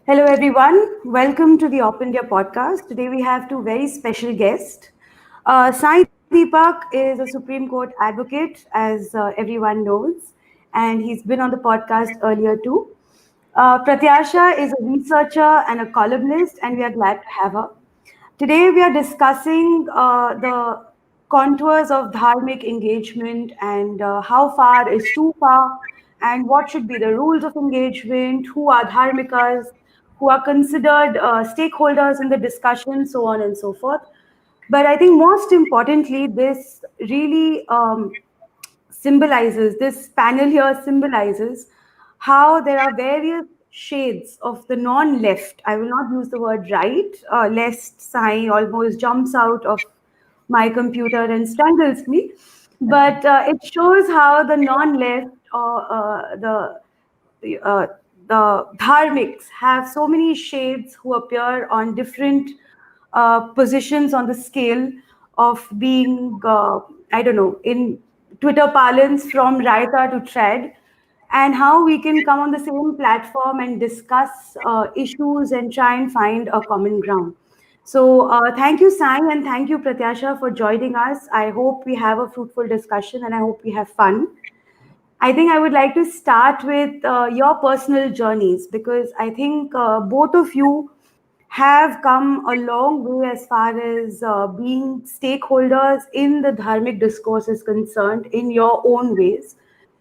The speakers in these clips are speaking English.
Hello, everyone. Welcome to the OpIndia podcast. Today we have two very special guests. Sai Deepak is a Supreme Court advocate, as everyone knows, and he's been on the podcast earlier too. Pratyasha is a researcher and a columnist, and we are glad to have her. Today we are discussing the contours of dharmic engagement and how far is too far, and what should be the rules of engagement, who are dharmikas, who are considered stakeholders in the discussion, so on and so forth. But I think most importantly, this really this panel here symbolizes how there are various shades of the non left. I will not use the word right, lest Sai almost jumps out of my computer and strangles me. But it shows how the non left or uh, the dharmics have so many shades who appear on different positions on the scale of being, I don't know, in Twitter parlance, from Raita to Tread, and how we can come on the same platform and discuss issues and try and find a common ground. So, thank you, Sai, and thank you, Pratyasha, for joining us. I hope we have a fruitful discussion and I hope we have fun. I think I would like to start with your personal journeys because I think both of you have come a long way as far as being stakeholders in the dharmic discourse is concerned in your own ways.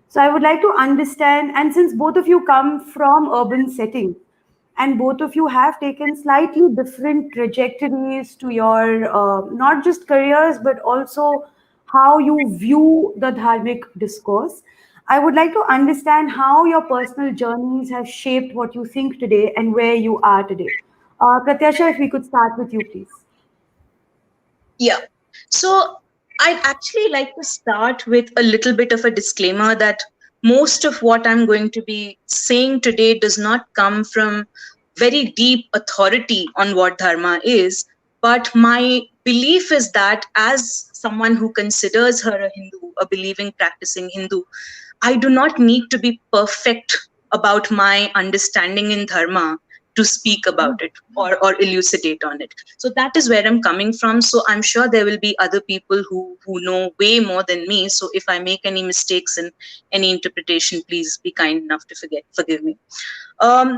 So I would like to understand, and since both of you come from urban setting, and both of you have taken slightly different trajectories to your not just careers but also how you view the dharmic discourse. I would like to understand how your personal journeys have shaped what you think today and where you are today. Pratyasha, if we could start with you, please. Yeah. So I'd actually like to start with a little bit of a disclaimer that most of what I'm going to be saying today does not come from very deep authority on what Dharma is. But my belief is that as someone who considers her a Hindu, a believing, practicing Hindu, I do not need to be perfect about my understanding in Dharma to speak about it or elucidate on it. So that is where I'm coming from. So I'm sure there will be other people who know way more than me. So if I make any mistakes in any interpretation, please be kind enough to forgive me.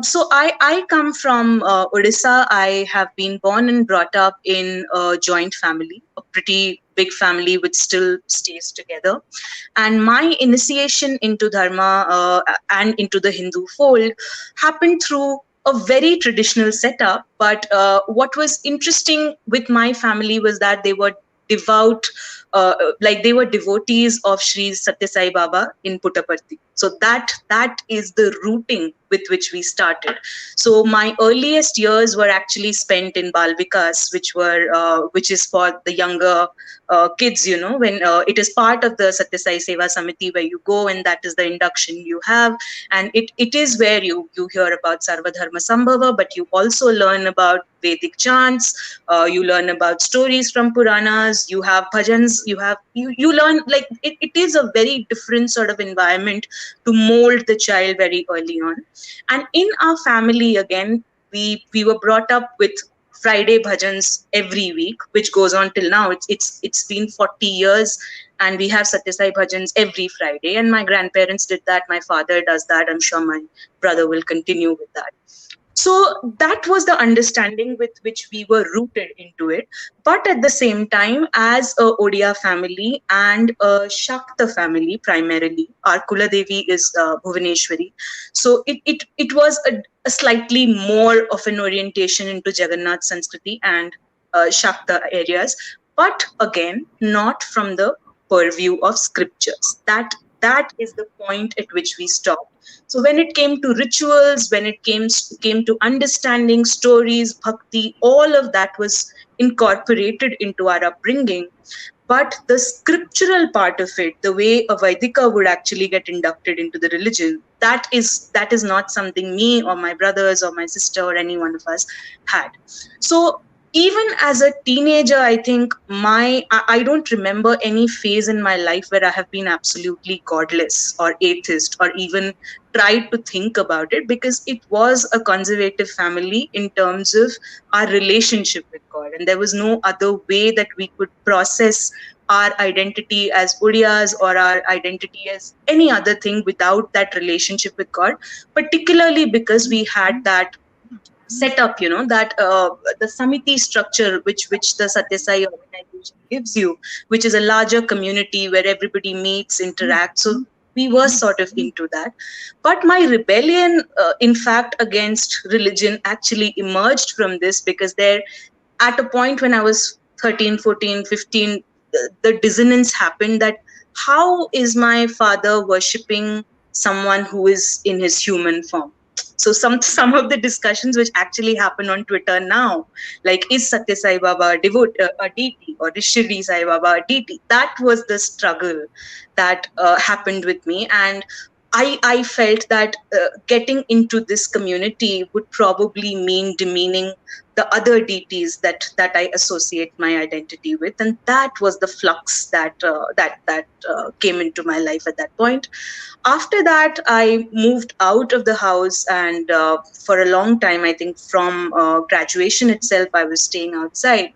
So I come from Odisha. I have been born and brought up in a joint family, a pretty big family which still stays together. And my initiation into Dharma and into the Hindu fold happened through a very traditional setup. But what was interesting with my family was that they were devout, like they were devotees of Sri Satya Sai Baba in Puttaparthi. So that is the rooting with which we started. So my earliest years were actually spent in Bal Vikas, which is for the younger kids. When it is part of the Satya Sai Seva Samiti where you go, and that is the induction you have, and it is where you hear about Sarvadharma Sambhava, but you also learn about Vedic chants, you learn about stories from Puranas, you have bhajans, you learn, like it is a very different sort of environment to mold the child very early on. And in our family, again, we were brought up with Friday bhajans every week, which goes on till now. It's been 40 years, and we have Satyasai bhajans every Friday. And my grandparents did that. My father does that. I'm sure my brother will continue with that. So that was the understanding with which we were rooted into it. But at the same time, as a Odia family and a Shakta family primarily, our Kula Devi is Bhuvaneshwari. So it was a slightly more of an orientation into Jagannath Sanskriti and Shakta areas, but again, not from the purview of scriptures. That is the point at which we stopped. So when it came to rituals, when it came to understanding stories, bhakti, all of that was incorporated into our upbringing. But the scriptural part of it, the way a Vaidika would actually get inducted into the religion, that is not something me or my brothers or my sister or any one of us had. So even as a teenager, I think I don't remember any phase in my life where I have been absolutely godless or atheist or even tried to think about it, because it was a conservative family in terms of our relationship with God, and there was no other way that we could process our identity as Udiyas or our identity as any other thing without that relationship with God, particularly because we had that set up, that the samiti structure which the Satyasai organization gives you, which is a larger community where everybody meets, interacts. So we were sort of into that. But my rebellion, in fact, against religion actually emerged from this, because there, at a point when I was 13, 14, 15, the dissonance happened that how is my father worshipping someone who is in his human form? So some of the discussions which actually happen on Twitter now, like, is Satya Sai Baba a deity, or is Shirdi Sai Baba a deity? That was the struggle that happened with me, and I felt that getting into this community would probably mean demeaning the other deities that I associate my identity with, and that was the flux that came into my life at that point. After that, I moved out of the house, and for a long time, I think from graduation itself, I was staying outside.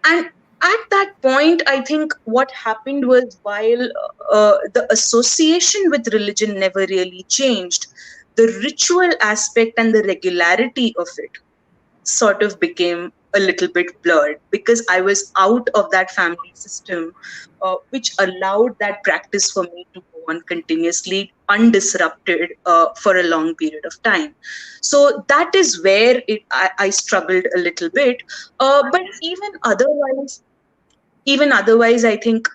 And at that point, I think what happened was, while the association with religion never really changed, the ritual aspect and the regularity of it sort of became a little bit blurred, because I was out of that family system, which allowed that practice for me to go on continuously, undisrupted, for a long period of time. So that is where I struggled a little bit. But even otherwise, I think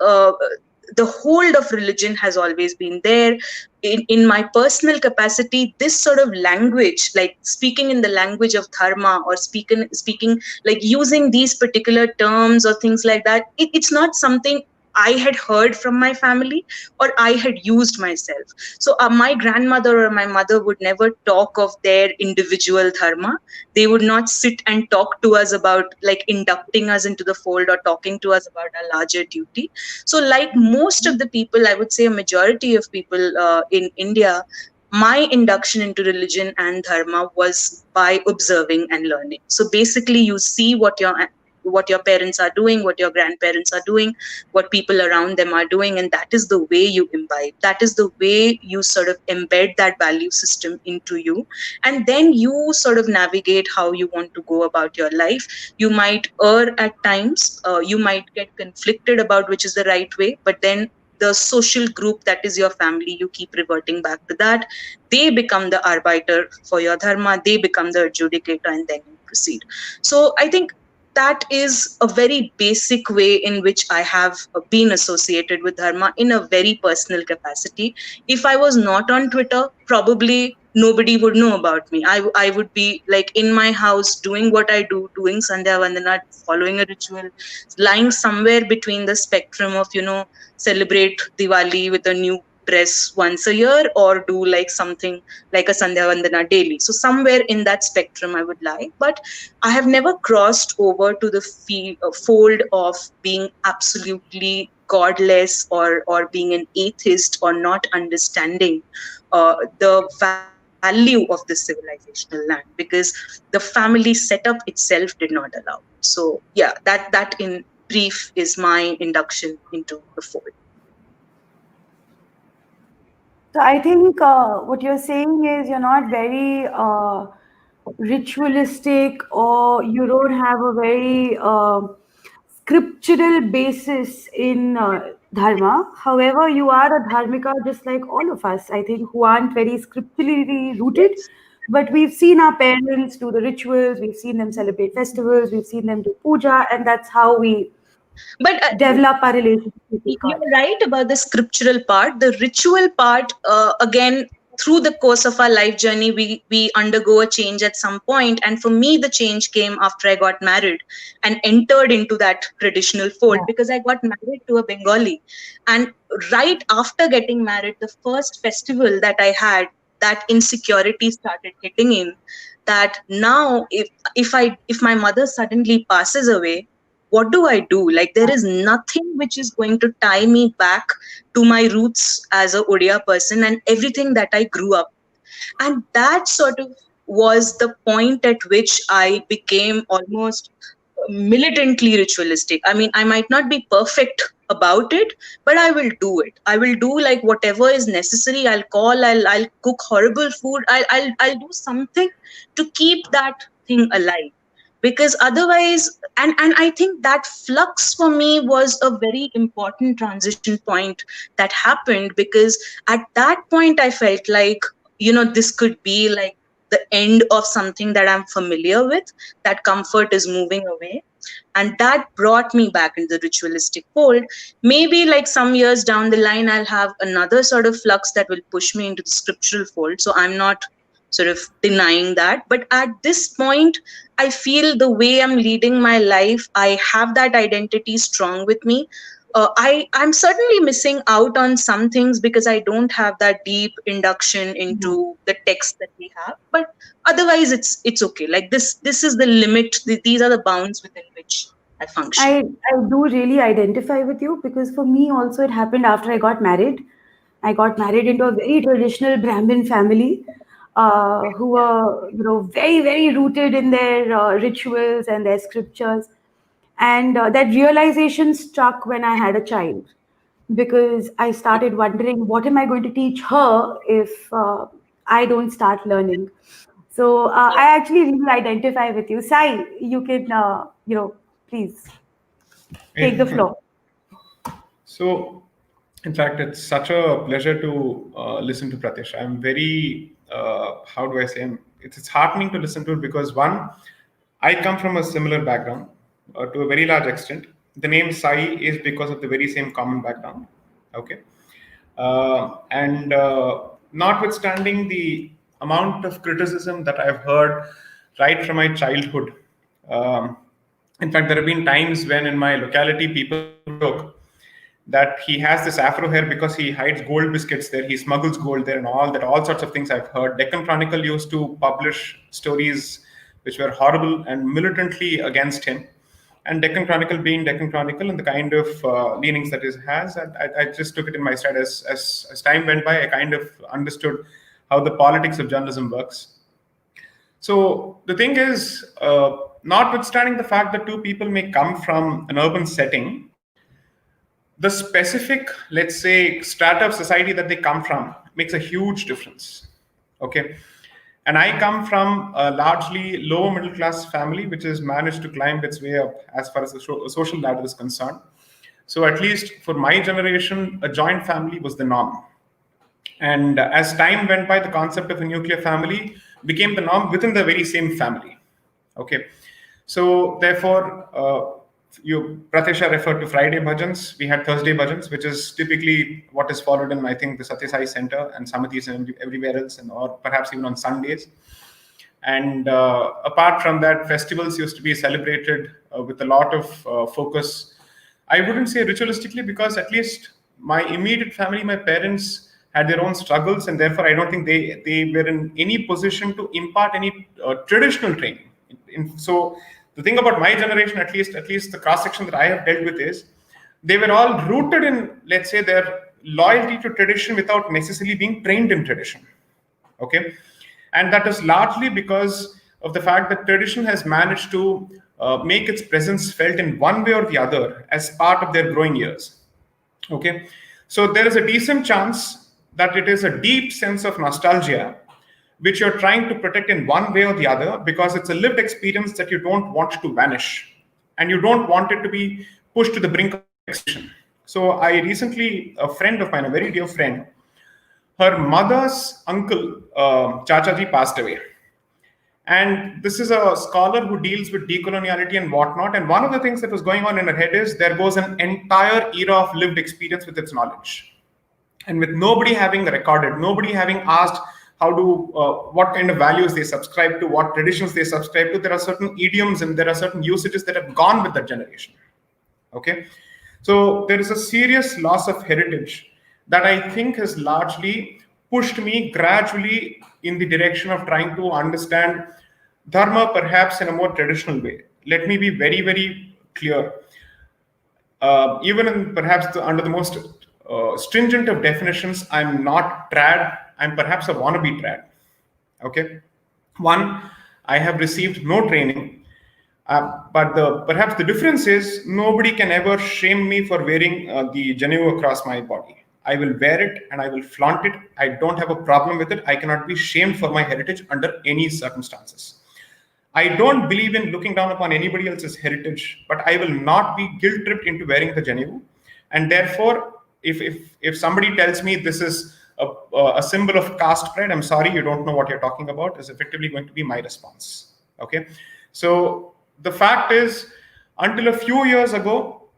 the hold of religion has always been there. In my personal capacity, this sort of language, like speaking in the language of dharma, or speaking like using these particular terms or things like that, it's not something I had heard from my family or I had used myself. So my grandmother or my mother would never talk of their individual dharma. They would not sit and talk to us about, like, inducting us into the fold or talking to us about a larger duty. So, like most of the people, I would say a majority of people in India, my induction into religion and dharma was by observing and learning. So basically, you see what your parents are doing, what your grandparents are doing, what people around them are doing, and that is the way you imbibe. That is the way you sort of embed that value system into you, and then you sort of navigate how you want to go about your life. You might err at times, you might get conflicted about which is the right way, but then the social group that is your family, you keep reverting back to that. They become the arbiter for your dharma, they become the adjudicator, and then you proceed. So I think that is a very basic way in which I have been associated with dharma in a very personal capacity. If I was not on Twitter, probably nobody would know about me. I would be like in my house doing what I do, doing Sandhya Vandana, following a ritual, lying somewhere between the spectrum of, celebrate Diwali with a new dress once a year, or do like something like a Sandhya Vandana daily. So somewhere in that spectrum I would lie. But I have never crossed over to the fold of being absolutely godless, or being an atheist, or not understanding the value of the civilizational land, because the family setup itself did not allow. So yeah, that in brief is my induction into the fold. So I think what you're saying is you're not very ritualistic, or you don't have a very scriptural basis in dharma. However, you are a dharmika just like all of us, I think, who aren't very scripturally rooted. Yes. But we've seen our parents do the rituals, we've seen them celebrate festivals, we've seen them do puja, and that's how we But develop our relationship with God. you're right about the scriptural part. The ritual part, again, through the course of our life journey, we undergo a change at some point. And for me, the change came after I got married and entered into that traditional fold, Yeah. because I got married to a Bengali. And right after getting married, the first festival that I had, that insecurity started hitting in, that now if my mother suddenly passes away, what do I do? Like, there is nothing which is going to tie me back to my roots as a Odia person and everything that I grew up. And that sort of was the point at which I became almost militantly ritualistic. I mean, I might not be perfect about it, but I will do it. I will do like whatever is necessary. I'll cook horrible food. I'll do something to keep that thing alive. Because otherwise, and I think that flux for me was a very important transition point that happened, because at that point I felt like, this could be like the end of something that I'm familiar with, that comfort is moving away. And that brought me back into the ritualistic fold. Maybe like some years down the line, I'll have another sort of flux that will push me into the scriptural fold. So I'm not sort of denying that. But at this point, I feel the way I'm leading my life, I have that identity strong with me. I'm certainly missing out on some things because I don't have that deep induction into the text that we have. But otherwise, it's okay. Like this is the limit. These are the bounds within which I function. I do really identify with you because for me also it happened after I got married. I got married into a very traditional Brahmin family who were very very rooted in their rituals and their scriptures, and that realization struck when I had a child because I started wondering what am I going to teach her if I don't start learning. So I actually really identify with you. Sai, you can please take the floor. So, in fact, it's such a pleasure to listen to Pratyasha. I'm very, how do I say, it's heartening to listen to it because one, I come from a similar background to a very large extent. The name Sai is because of the very same common background. Okay. And notwithstanding the amount of criticism that I've heard right from my childhood, um, in fact, there have been times when in my locality people joke that he has this afro hair because he hides gold biscuits there, he smuggles gold there, and all that, all sorts of things I've heard. Deccan Chronicle used to publish stories which were horrible and militantly against him. And Deccan Chronicle being Deccan Chronicle and the kind of leanings that it has, I just took it in my stride. As time went by, I kind of understood how the politics of journalism works. So the thing is, notwithstanding the fact that two people may come from an urban setting, the specific, let's say, strata of society that they come from makes a huge difference. Okay. And I come from a largely low middle class family, which has managed to climb its way up as far as the social ladder is concerned. So, at least for my generation, a joint family was the norm. And as time went by, the concept of a nuclear family became the norm within the very same family. Okay. So, therefore, Pratyasha referred to Friday bhajans. We had Thursday bhajans, which is typically what is followed in, I think, the Satya Sai Center and Samatis and everywhere else, and or perhaps even on Sundays. And apart from that, festivals used to be celebrated with a lot of focus. I wouldn't say ritualistically, because at least my immediate family, my parents had their own struggles, and therefore I don't think they were in any position to impart any traditional training. So the thing about my generation, at least the cross section that I have dealt with, is they were all rooted in, let's say, their loyalty to tradition without necessarily being trained in tradition. Okay. And that is largely because of the fact that tradition has managed to make its presence felt in one way or the other as part of their growing years. Okay. So there is a decent chance that it is a deep sense of nostalgia which you're trying to protect in one way or the other, because it's a lived experience that you don't want to vanish and you don't want it to be pushed to the brink of extinction. So I recently, a friend of mine, a very dear friend, her mother's uncle, Chachaji, passed away. And this is a scholar who deals with decoloniality and whatnot. And one of the things that was going on in her head is there goes an entire era of lived experience with its knowledge. And with nobody having recorded, nobody having asked what kind of values they subscribe to, what traditions they subscribe to, there are certain idioms and there are certain usages that have gone with that generation. Okay. So there is a serious loss of heritage that I think has largely pushed me gradually in the direction of trying to understand Dharma perhaps in a more traditional way. Let me be very, very clear. Even in perhaps under the most stringent of definitions, I'm not trad, I'm perhaps a wannabe trad. Okay. One, I have received no training, but perhaps the difference is nobody can ever shame me for wearing the Janu across my body. I will wear it and I will flaunt it. I don't have a problem with it. I cannot be shamed for my heritage under any circumstances. I don't believe in looking down upon anybody else's heritage, but I will not be guilt tripped into wearing the Janu. And therefore, if somebody tells me this is a symbol of caste pride, I'm sorry, you don't know what you're talking about, is effectively going to be my response. Okay. So the fact is, until a few years ago,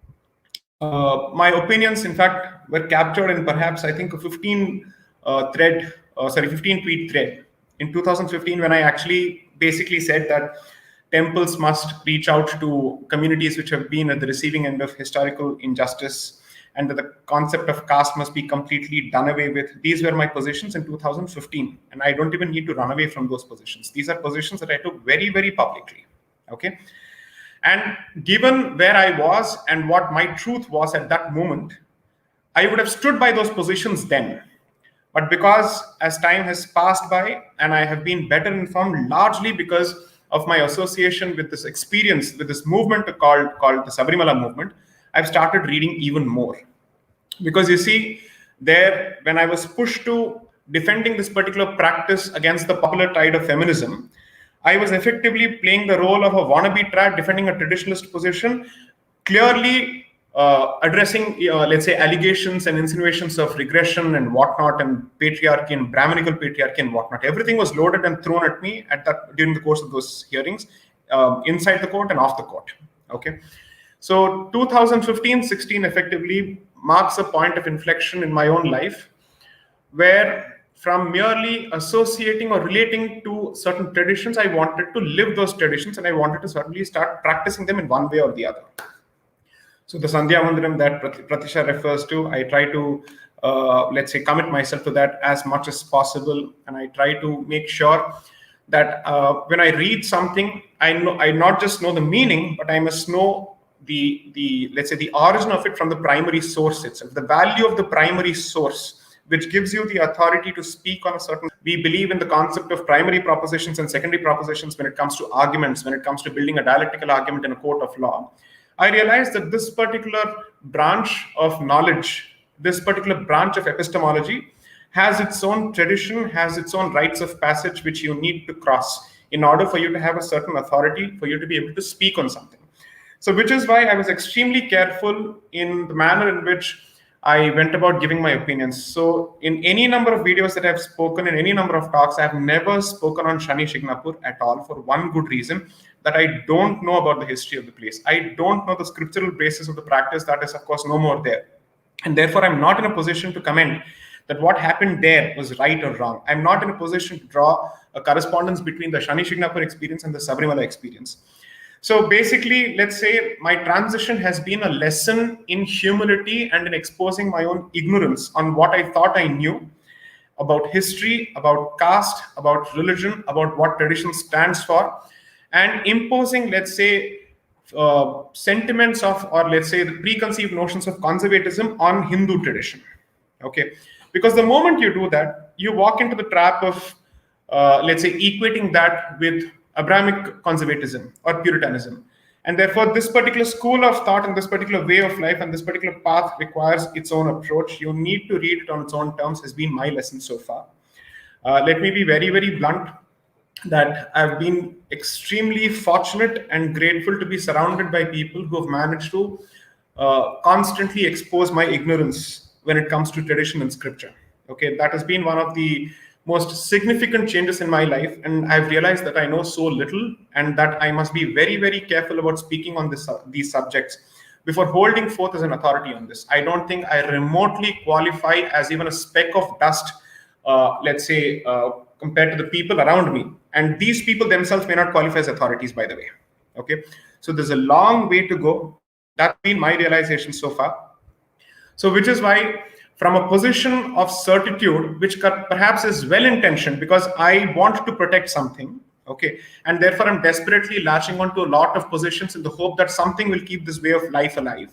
my opinions, in fact, were captured in perhaps, I think, a 15 tweet thread in 2015, when I actually basically said that temples must reach out to communities which have been at the receiving end of historical injustice, and that the concept of caste must be completely done away with. These were my positions in 2015, and I don't even need to run away from those positions. These are positions that I took very, very publicly. Okay. And given where I was and what my truth was at that moment, I would have stood by those positions then. But because as time has passed by and I have been better informed, largely because of my association with this experience, with this movement called the Sabarimala movement, I've started reading even more. Because you see, there, when I was pushed to defending this particular practice against the popular tide of feminism, I was effectively playing the role of a wannabe trad defending a traditionalist position, clearly addressing, let's say, allegations and insinuations of regression and whatnot, and patriarchy and Brahminical patriarchy and whatnot. Everything was loaded and thrown at me during the course of those hearings, inside the court and off the court. Okay. So 2015-16 effectively marks a point of inflection in my own life, where from merely associating or relating to certain traditions, I wanted to live those traditions, and I wanted to certainly start practicing them in one way or the other. So the Sandhya Mandiram that Pratyasha refers to, I try to, let's say, commit myself to that as much as possible. And I try to make sure that when I read something, I not just know the meaning, but I must know the let's say, the origin of it from the primary source itself, the value of the primary source, which gives you the authority to speak on a certain. We believe in the concept of primary propositions and secondary propositions when it comes to arguments, when it comes to building a dialectical argument in a court of law. I realized that this particular branch of knowledge, this particular branch of epistemology, has its own tradition, has its own rites of passage, which you need to cross in order for you to have a certain authority, for you to be able to speak on something. So, which is why I was extremely careful in the manner in which I went about giving my opinions. So in any number of videos that I've spoken, in any number of talks, I've never spoken on Shani Shignapur at all, for one good reason, that I don't know about the history of the place. I don't know the scriptural basis of the practice. That is, of course, no more there. And therefore, I'm not in a position to comment that what happened there was right or wrong. I'm not in a position to draw a correspondence between the Shani Shignapur experience and the Sabarimala experience. So basically, let's say my transition has been a lesson in humility and in exposing my own ignorance on what I thought I knew about history, about caste, about religion, about what tradition stands for, and imposing, let's say, sentiments of, or let's say, the preconceived notions of conservatism on Hindu tradition. Okay, because the moment you do that, you walk into the trap of, let's say, equating that with Abrahamic conservatism or Puritanism. And therefore, this particular school of thought and this particular way of life and this particular path requires its own approach. You need to read it on its own terms, has been my lesson so far. Let me be very, very blunt, that I've been extremely fortunate and grateful to be surrounded by people who have managed to constantly expose my ignorance when it comes to tradition and scripture. Okay, that has been one of the most significant changes in my life, and I've realized that I know so little, and that I must be very, very careful about speaking on these subjects before holding forth as an authority on this. I don't think I remotely qualify as even a speck of dust, let's say, compared to the people around me. And these people themselves may not qualify as authorities, by the way. Okay, so there's a long way to go. That's been my realization so far. So which is why from a position of certitude, which perhaps is well intentioned because I want to protect something. Okay, and therefore I'm desperately latching onto a lot of positions in the hope that something will keep this way of life alive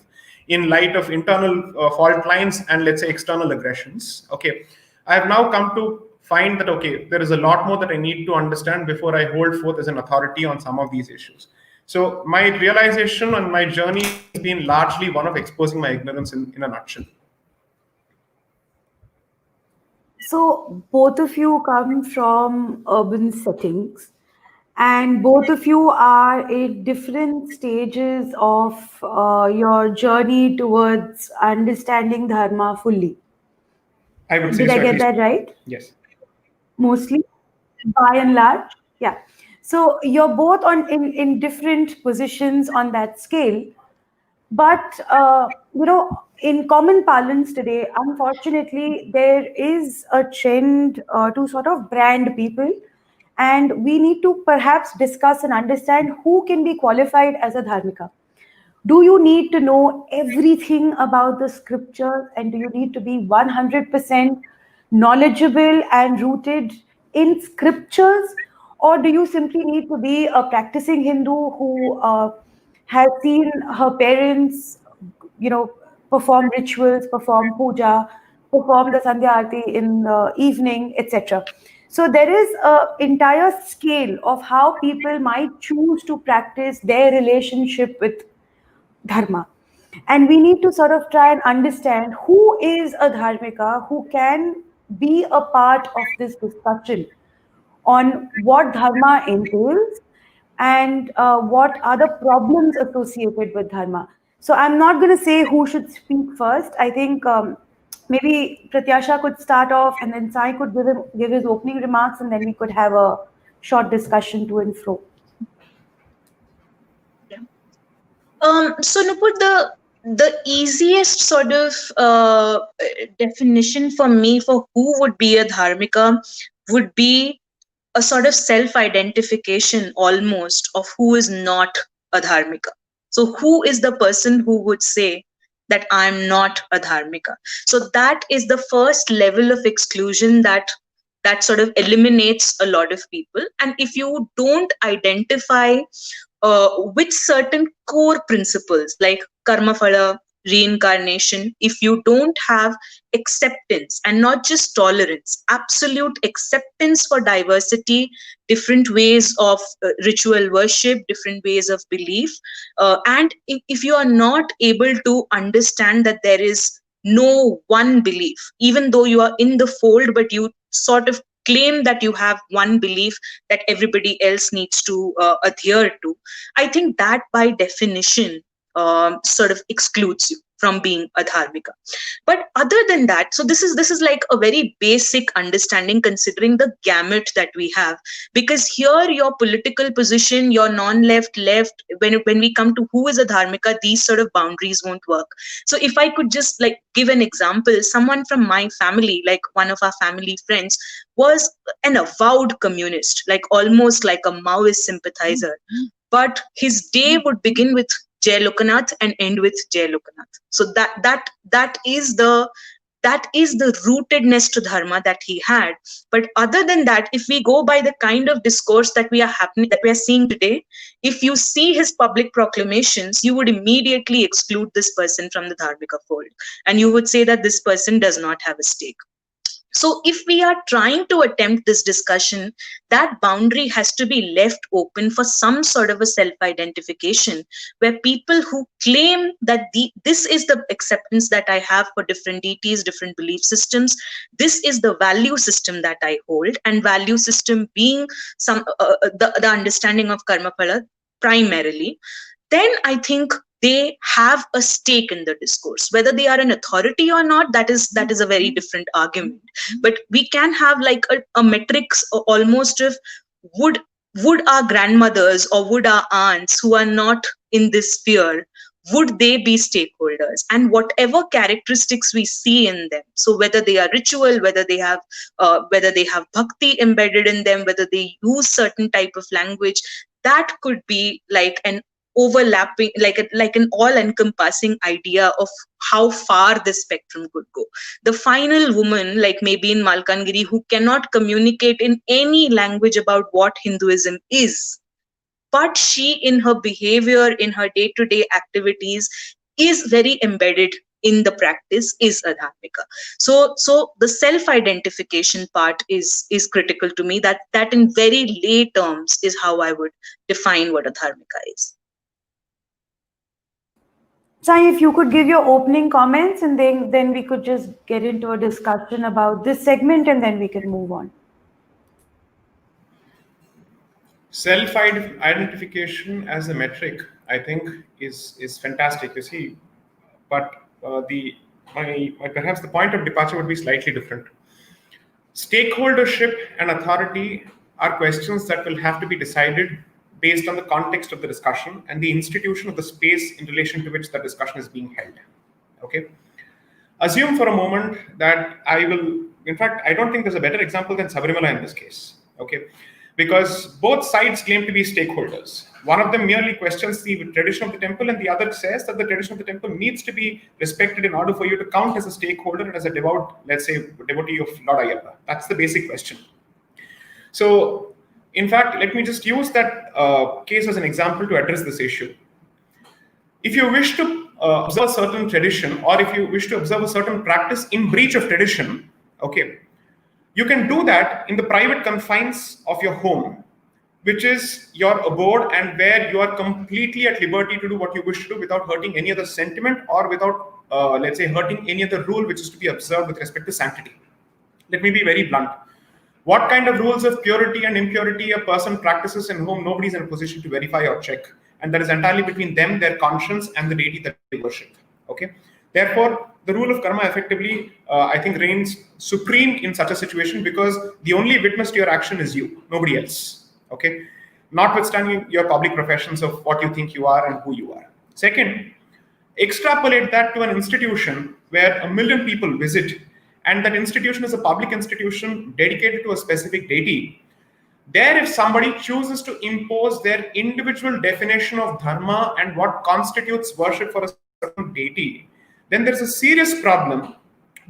in light of internal fault lines and, let's say, external aggressions. Okay, I have now come to find that, okay, there is a lot more that I need to understand before I hold forth as an authority on some of these issues. So my realization and my journey has been largely one of exposing my ignorance in a nutshell. So both of you come from urban settings, and both of you are at different stages of your journey towards understanding Dharma fully. I would say Did I so, at get least. that right? Yes. Mostly, by and large, yeah. So you're both in different positions on that scale. But in common parlance today, unfortunately, there is a trend to sort of brand people, and we need to perhaps discuss and understand who can be qualified as a dharmika. Do you need to know everything about the scriptures, and do you need to be 100% knowledgeable and rooted in scriptures, or do you simply need to be a practicing Hindu who has seen her parents, you know, perform rituals, perform puja, perform the sandhya aarti in the evening, etc.? So there is an entire scale of how people might choose to practice their relationship with dharma. And we need to sort of try and understand who is a dharmika who can be a part of this discussion on what dharma entails and what are the problems associated with dharma. So I'm not going to say who should speak first. I think maybe Pratyasha could start off, and then Sai could give his opening remarks, and then we could have a short discussion to and fro. So Nupur, the easiest sort of definition for me for who would be a dharmika would be a sort of self-identification almost of who is not a dharmika. So who is the person who would say that I'm not a dharmika? So that is the first level of exclusion that sort of eliminates a lot of people. And if you don't identify with certain core principles like karma phala, reincarnation, if you don't have acceptance and not just tolerance, absolute acceptance for diversity, different ways of ritual worship, different ways of belief, and if you are not able to understand that there is no one belief, even though you are in the fold, but you sort of claim that you have one belief that everybody else needs to adhere to, I think that by definition sort of excludes you from being a dharmika. But other than that, so this is like a very basic understanding considering the gamut that we have, because here your political position, your non-left, left, when we come to who is a dharmika, these sort of boundaries won't work. So if I could just like give an example, someone from my family, like one of our family friends, was an avowed communist, like almost like a Maoist sympathizer. But his day would begin with Jai Lokanath and end with Jai Lokanath. So that is the rootedness to dharma that he had. But other than that, if we go by the kind of discourse that we are seeing today, if you see his public proclamations, you would immediately exclude this person from the dharmika fold, and you would say that this person does not have a stake. So if we are trying to attempt this discussion, that boundary has to be left open for some sort of a self-identification, where people who claim that this is the acceptance that I have for different deities, different belief systems, this is the value system that I hold, and value system being the understanding of karma phala primarily, then I think they have a stake in the discourse. Whether they are an authority or not, that is a very different argument. But we can have like a metrics almost of would our grandmothers or would our aunts who are not in this sphere, would they be stakeholders? And whatever characteristics we see in them, so whether they are ritual, whether they have bhakti embedded in them, whether they use certain type of language, that could be like an overlapping, like an all-encompassing idea of how far this spectrum could go. The final woman, like maybe in Malkangiri, who cannot communicate in any language about what Hinduism is, but she, in her behavior, in her day-to-day activities, is very embedded in the practice, is a dharmika. So the self-identification part is critical to me. That in very lay terms is how I would define what a dharmika is. Sai, if you could give your opening comments, and then we could just get into a discussion about this segment, and then we can move on. Self-identification as a metric, I think, is fantastic. You see, but the my perhaps the point of departure would be slightly different. Stakeholdership and authority are questions that will have to be decided based on the context of the discussion and the institution of the space in relation to which the discussion is being held. Okay. Assume for a moment that in fact, I don't think there's a better example than Sabarimala in this case. Okay. Because both sides claim to be stakeholders. One of them merely questions the tradition of the temple, and the other says that the tradition of the temple needs to be respected in order for you to count as a stakeholder and as a devout, let's say, devotee of Lord Ayyappa. That's the basic question. So, in fact, let me just use that case as an example to address this issue. If you wish to observe a certain tradition, or if you wish to observe a certain practice in breach of tradition, okay, you can do that in the private confines of your home, which is your abode, and where you are completely at liberty to do what you wish to do without hurting any other sentiment, or without, let's say, hurting any other rule which is to be observed with respect to sanctity. Let me be very blunt. What kind of rules of purity and impurity a person practices in home, nobody is in a position to verify or check. And that is entirely between them, their conscience, and the deity that they worship. Okay. Therefore, the rule of karma effectively, I think, reigns supreme in such a situation, because the only witness to your action is you, nobody else. Okay. Notwithstanding your public professions of what you think you are and who you are. Second, extrapolate that to an institution where 1 million people visit, and that institution is a public institution dedicated to a specific deity. There, if somebody chooses to impose their individual definition of dharma and what constitutes worship for a certain deity, then there's a serious problem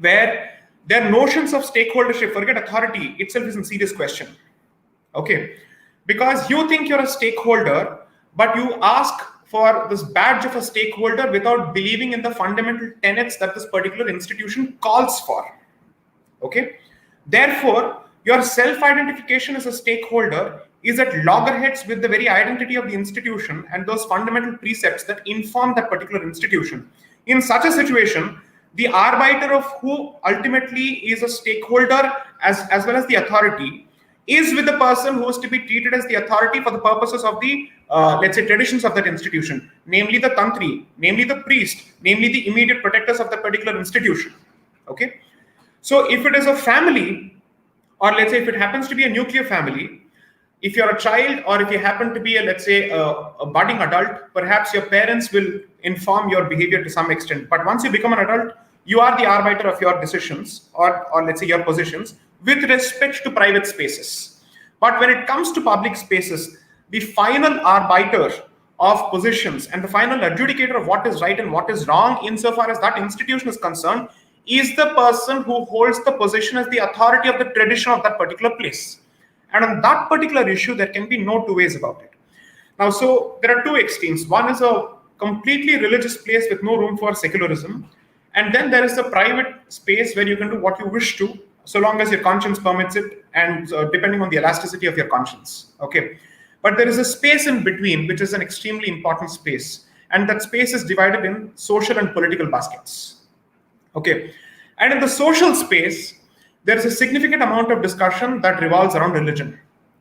where their notions of stakeholdership, forget authority, itself is in serious question. Okay, because you think you're a stakeholder, but you ask for this badge of a stakeholder without believing in the fundamental tenets that this particular institution calls for. Okay, therefore, your self-identification as a stakeholder is at loggerheads with the very identity of the institution and those fundamental precepts that inform that particular institution. In such a situation, the arbiter of who ultimately is a stakeholder as well as the authority is with the person who is to be treated as the authority for the purposes of the, let's say, traditions of that institution, namely the tantri, namely the priest, namely the immediate protectors of that particular institution. Okay. So if it is a family, or let's say if it happens to be a nuclear family, if you're a child, or if you happen to be let's say a budding adult, perhaps your parents will inform your behavior to some extent. But once you become an adult, you are the arbiter of your decisions, or let's say your positions with respect to private spaces. But when it comes to public spaces, the final arbiter of positions and the final adjudicator of what is right and what is wrong insofar as that institution is concerned is the person who holds the position as the authority of the tradition of that particular place. And on that particular issue, there can be no two ways about it. Now, so there are two extremes. One is a completely religious place with no room for secularism. And then there is a private space where you can do what you wish to, so long as your conscience permits it, and depending on the elasticity of your conscience. Okay. But there is a space in between, which is an extremely important space. And that space is divided in social and political baskets. Okay. And in the social space, there is a significant amount of discussion that revolves around religion.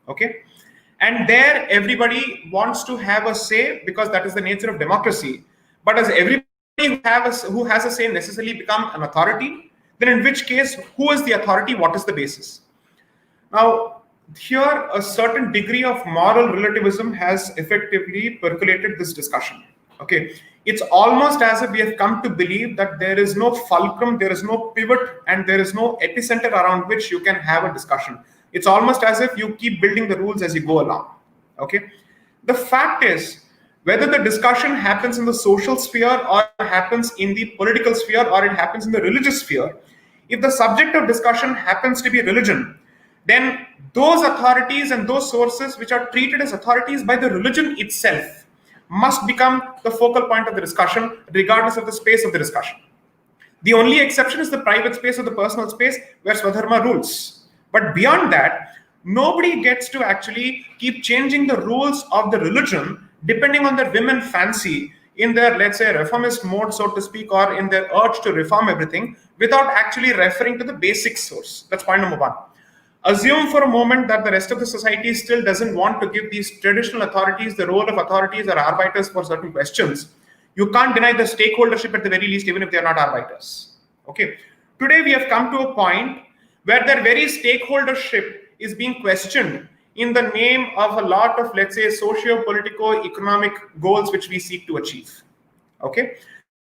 Okay. And there, everybody wants to have a say, because that is the nature of democracy. But as everybody who has a say necessarily become an authority, then in which case, who is the authority? What is the basis? Now, here a certain degree of moral relativism has effectively percolated this discussion. Okay. It's almost as if we have come to believe that there is no fulcrum, there is no pivot, and there is no epicenter around which you can have a discussion. It's almost as if you keep building the rules as you go along. Okay. The fact is Whether the discussion happens in the social sphere or happens in the political sphere or it happens in the religious sphere, if the subject of discussion happens to be religion, then those authorities and those sources which are treated as authorities by the religion itself must become the focal point of the discussion, regardless of the space of the discussion. The only exception is the private space or the personal space where Swadharma rules. But beyond that, nobody gets to actually keep changing the rules of the religion depending on their whim and fancy in their, let's say, reformist mode, so to speak, or in their urge to reform everything without actually referring to the basic source. That's point number one. Assume for a moment that the rest of the society still doesn't want to give these traditional authorities the role of authorities or arbiters for certain questions. You can't deny the stakeholdership at the very least, even if they are not arbiters. Okay. Today we have come to a point where their very stakeholdership is being questioned in the name of a lot of, let's say, socio-politico-economic goals which we seek to achieve. Okay.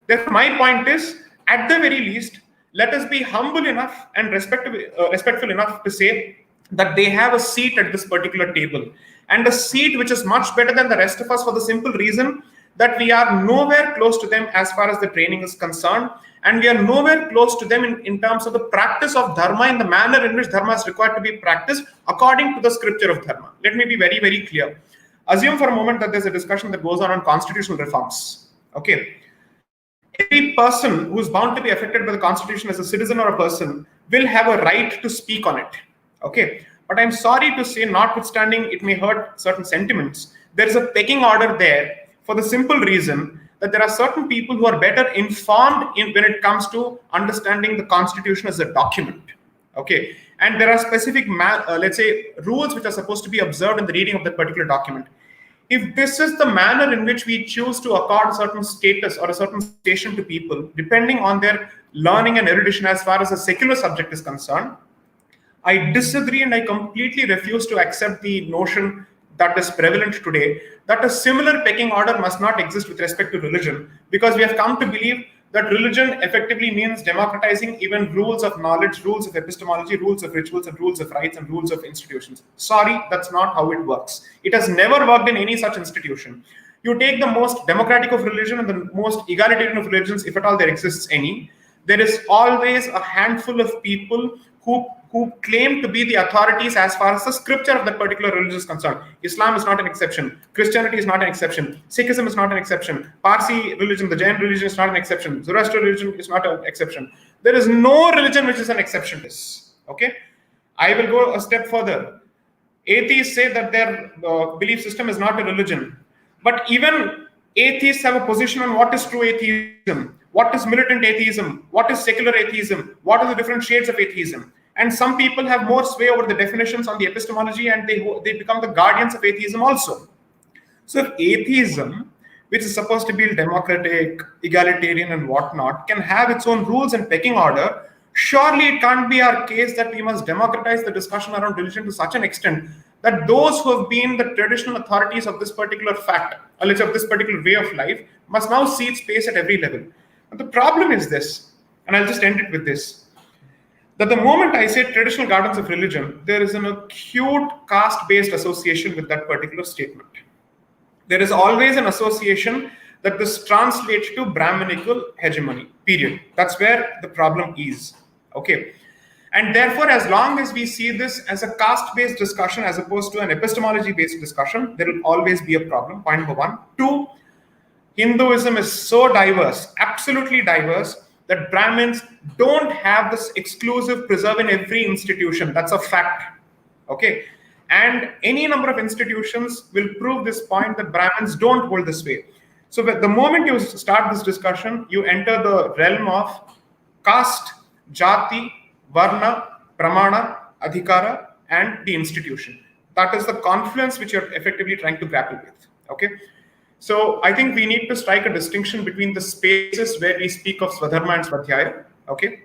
Therefore, my point is, at the very least, let us be humble enough and respectful enough to say that they have a seat at this particular table, and a seat which is much better than the rest of us for the simple reason that we are nowhere close to them as far as the training is concerned, and we are nowhere close to them in terms of the practice of Dharma in the manner in which Dharma is required to be practiced according to the scripture of Dharma. Let me be very, very clear. Assume for a moment that there's a discussion that goes on constitutional reforms. Okay. Every person who is bound to be affected by the constitution as a citizen or a person will have a right to speak on it. Okay. But I'm sorry to say, notwithstanding it may hurt certain sentiments, there is a pecking order there for the simple reason that there are certain people who are better informed when it comes to understanding the constitution as a document. Okay. And there are specific, let's say, rules which are supposed to be observed in the reading of that particular document. If this is the manner in which we choose to accord certain status or a certain station to people, depending on their learning and erudition as far as a secular subject is concerned, I disagree and I completely refuse to accept the notion that is prevalent today, that a similar pecking order must not exist with respect to religion, because we have come to believe that religion effectively means democratizing even rules of knowledge, rules of epistemology, rules of rituals, and rules of rites, and rules of institutions. Sorry, that's not how it works. It has never worked in any such institution. You take the most democratic of religion and the most egalitarian of religions, if at all there exists any, there is always a handful of people who claim to be the authorities as far as the scripture of that particular religion is concerned. Islam is not an exception. Christianity is not an exception. Sikhism is not an exception. Parsi religion, the Jain religion is not an exception. Zoroastrian religion is not an exception. There is no religion which is an exception to this. Okay? I will go a step further. Atheists say that their belief system is not a religion. But even atheists have a position on what is true atheism, what is militant atheism, what is secular atheism, what are the different shades of atheism. And some people have more sway over the definitions on the epistemology, and they become the guardians of atheism also. So if atheism, which is supposed to be democratic, egalitarian and whatnot, can have its own rules and pecking order, surely it can't be our case that we must democratize the discussion around religion to such an extent that those who have been the traditional authorities of this particular fact, or let's say of this particular way of life, must now cede space at every level. And the problem is this, and I'll just end it with this, that the moment I say traditional guardians of religion, there is an acute caste-based association with that particular statement. There is always an association that this translates to Brahminical hegemony, period. That's where the problem is. Okay. And therefore, as long as we see this as a caste-based discussion as opposed to an epistemology-based discussion, there will always be a problem. Point number one. Two, Hinduism is so diverse, absolutely diverse, that Brahmins don't have this exclusive preserve in every institution. That's a fact. Okay. And any number of institutions will prove this point that Brahmins don't hold this way. So the moment you start this discussion, you enter the realm of caste, jati, varna, pramana, adhikara, and the institution. That is the confluence which you're effectively trying to grapple with. Okay. So I think we need to strike a distinction between the spaces where we speak of Swadharma and Swadhyaya, okay,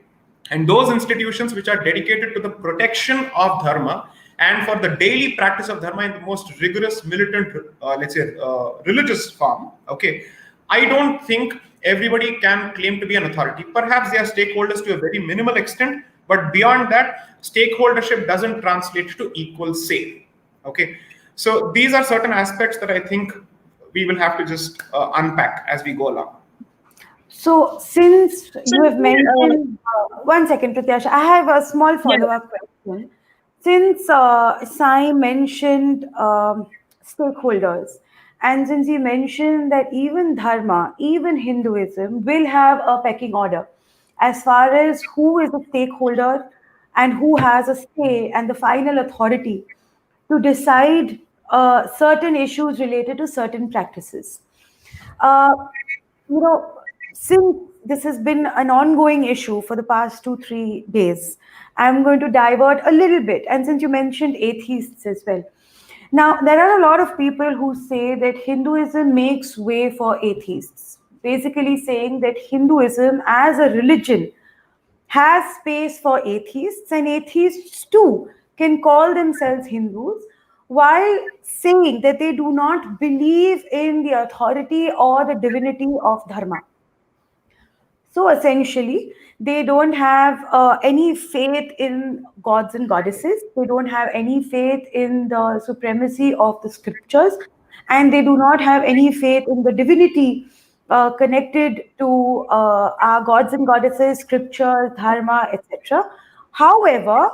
and those institutions which are dedicated to the protection of Dharma and for the daily practice of Dharma in the most rigorous, militant, let's say, religious form, okay. I don't think everybody can claim to be an authority. Perhaps they are stakeholders to a very minimal extent, but beyond that, stakeholdership doesn't translate to equal say, okay. So these are certain aspects that I think we will have to just unpack as we go along. So, since So, you have mentioned, one second, Pratyasha, I have a small yeah, follow-up question. Since Sai mentioned stakeholders, and since he mentioned that even Dharma, even Hinduism will have a pecking order as far as who is a stakeholder and who has a say and the final authority to decide certain issues related to certain practices. Uh, since this has been an ongoing issue for the past 2, 3 days, I'm going to divert a little bit. And since you mentioned atheists as well, now there are a lot of people who say that Hinduism makes way for atheists, basically saying that Hinduism as a religion has space for atheists, and atheists too can call themselves Hindus while saying that they do not believe in the authority or the divinity of Dharma. So essentially, they don't have any faith in gods and goddesses. They don't have any faith in the supremacy of the scriptures, and they do not have any faith in the divinity connected to our gods and goddesses, scriptures, dharma, etc. However,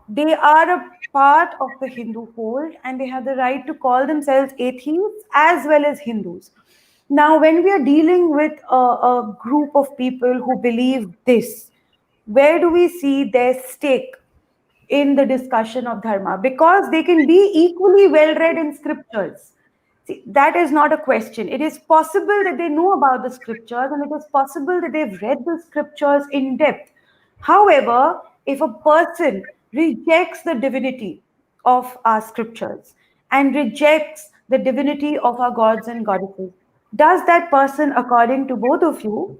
they are a part of the Hindu fold and they have the right to call themselves atheists as well as Hindus. Now, when we are dealing with a group of people who believe this, where do we see their stake in the discussion of dharma? Because they can be equally well read in scriptures. See, that is not a question. It is possible that they know about the scriptures and it is possible that they've read the scriptures in depth. However, if a person rejects the divinity of our scriptures and rejects the divinity of our gods and goddesses, does that person, according to both of you,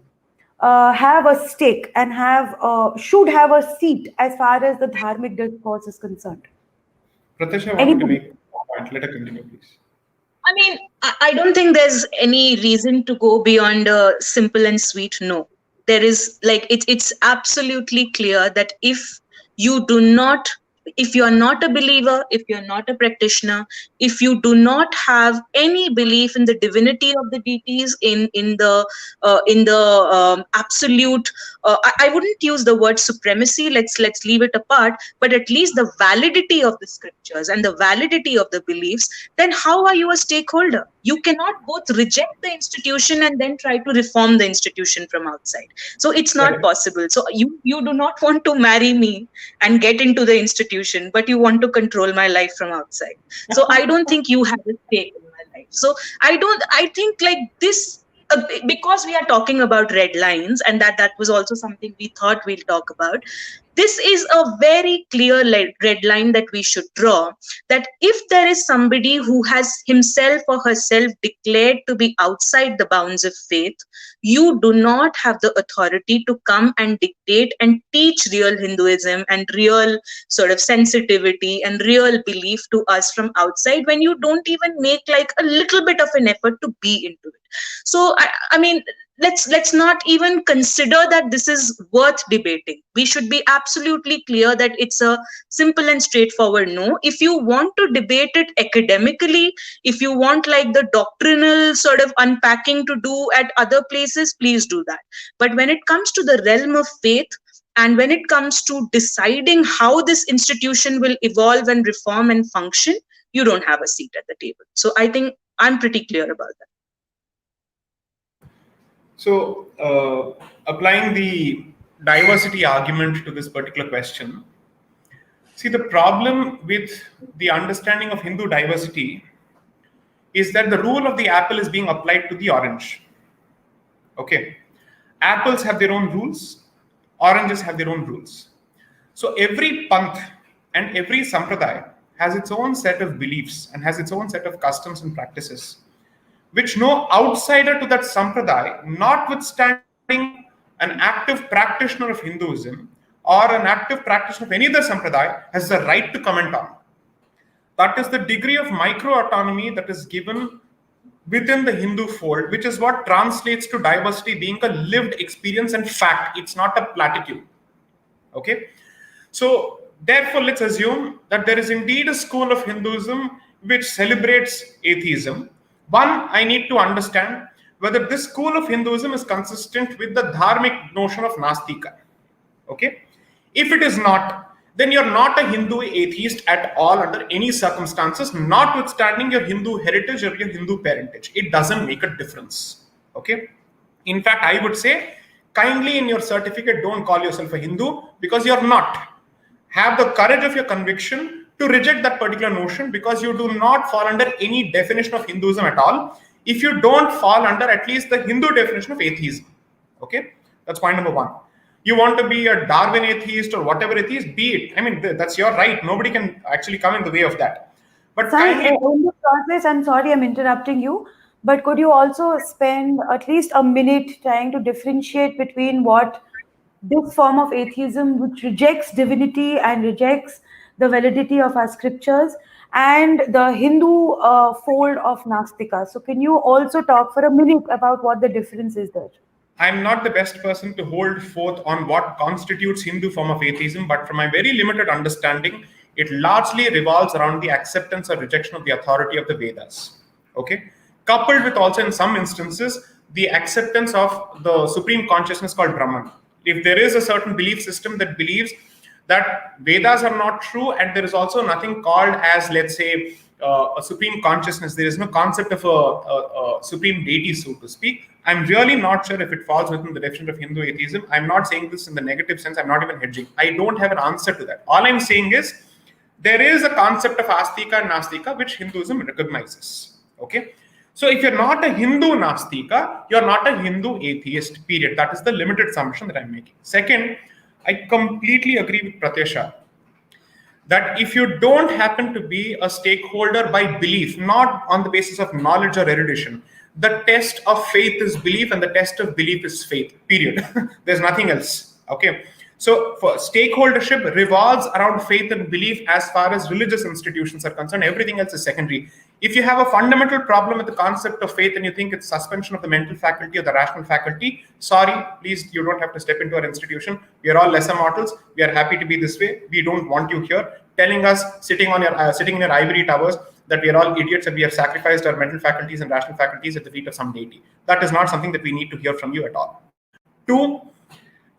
have a stake and have should have a seat as far as the dharmic discourse is concerned? Pratyasha wanted to Anybody? make a point. Let her continue, please. I mean, I don't think there's any reason to go beyond a simple and sweet no. There is like it's absolutely clear that you do not if you are not a believer, if you're not a practitioner, if you do not have any belief in the divinity of the deities, in the absolute, I wouldn't use the word supremacy. Let's leave it apart. But at least the validity of the scriptures and the validity of the beliefs, then how are you a stakeholder? You cannot both reject the institution and then try to reform the institution from outside. So it's not Correct. possible. So you do not want to marry me and get into the institution, but you want to control my life from outside. So I don't think you have a stake in my life. So I think like this, because we are talking about red lines, and that was also something we thought we'll talk about. This is a very clear red line that we should draw, that if there is somebody who has himself or herself declared to be outside the bounds of faith, you do not have the authority to come and dictate and teach real Hinduism and real sort of sensitivity and real belief to us from outside when you don't even make like a little bit of an effort to be into it. So I mean, let's not even consider that this is worth debating. We should be absolutely clear that it's a simple and straightforward no. If you want to debate it academically, if you want like the doctrinal sort of unpacking to do at other places, please do that. But when it comes to the realm of faith, and when it comes to deciding how this institution will evolve and reform and function, you don't have a seat at the table. So I think I'm pretty clear about that. So, applying the diversity argument to this particular question, see, the problem with the understanding of Hindu diversity is that the rule of the apple is being applied to the orange. Okay. Apples have their own rules, oranges have their own rules. So, every panth and every sampradaya has its own set of beliefs and has its own set of customs and practices, which no outsider to that sampradaya, notwithstanding an active practitioner of Hinduism or an active practitioner of any other sampradaya, has the right to comment on. That is the degree of micro autonomy that is given within the Hindu fold, which is what translates to diversity being a lived experience and fact. It's not a platitude. Okay? So, therefore, let's assume that there is indeed a school of Hinduism which celebrates atheism, One, I need to understand whether this school of Hinduism is consistent with the dharmic notion of Nastika. Okay? If it is not, then you're not a Hindu atheist at all under any circumstances, notwithstanding your Hindu heritage or your Hindu parentage. It doesn't make a difference. Okay? In fact, I would say, kindly in your certificate, don't call yourself a Hindu because you're not. Have the courage of your conviction to reject that particular notion because you do not fall under any definition of Hinduism at all. If you don't fall under at least the Hindu definition of atheism. Okay? That's point number one. You want to be a Darwin atheist or whatever atheist, be it. I mean, that's your right. Nobody can actually come in the way of that. But Sai, in the process, I'm sorry I'm interrupting you, but could you also spend at least a minute trying to differentiate between what this form of atheism, which rejects divinity and rejects the validity of our scriptures, and the Hindu fold of Nastika? So, can you also talk for a minute about what the difference is there? I'm not the best person to hold forth on what constitutes Hindu form of atheism, but from my very limited understanding, it largely revolves around the acceptance or rejection of the authority of the Vedas. Okay, coupled with also in some instances the acceptance of the supreme consciousness called Brahman. If there is a certain belief system that believes that Vedas are not true, and there is also nothing called as, let's say, a supreme consciousness, there is no concept of a supreme deity, so to speak. I'm really not sure if it falls within the definition of Hindu atheism. I'm not saying this in the negative sense. I'm not even hedging. I don't have an answer to that. All I'm saying is there is a concept of Astika and Nastika which Hinduism recognizes. Okay. So if you're not a Hindu Nastika, you're not a Hindu atheist, period. That is the limited assumption that I'm making. Second, I completely agree with Pratyasha that if you don't happen to be a stakeholder by belief, not on the basis of knowledge or erudition, the test of faith is belief and the test of belief is faith, period. There's nothing else. Okay. So for stakeholdership revolves around faith and belief as far as religious institutions are concerned. Everything else is secondary. If you have a fundamental problem with the concept of faith and you think it's suspension of the mental faculty or the rational faculty, sorry, please, you don't have to step into our institution. We are all lesser mortals. We are happy to be this way. We don't want you here telling us, sitting in your ivory towers, that we are all idiots and we have sacrificed our mental faculties and rational faculties at the feet of some deity. That is not something that we need to hear from you at all. Two,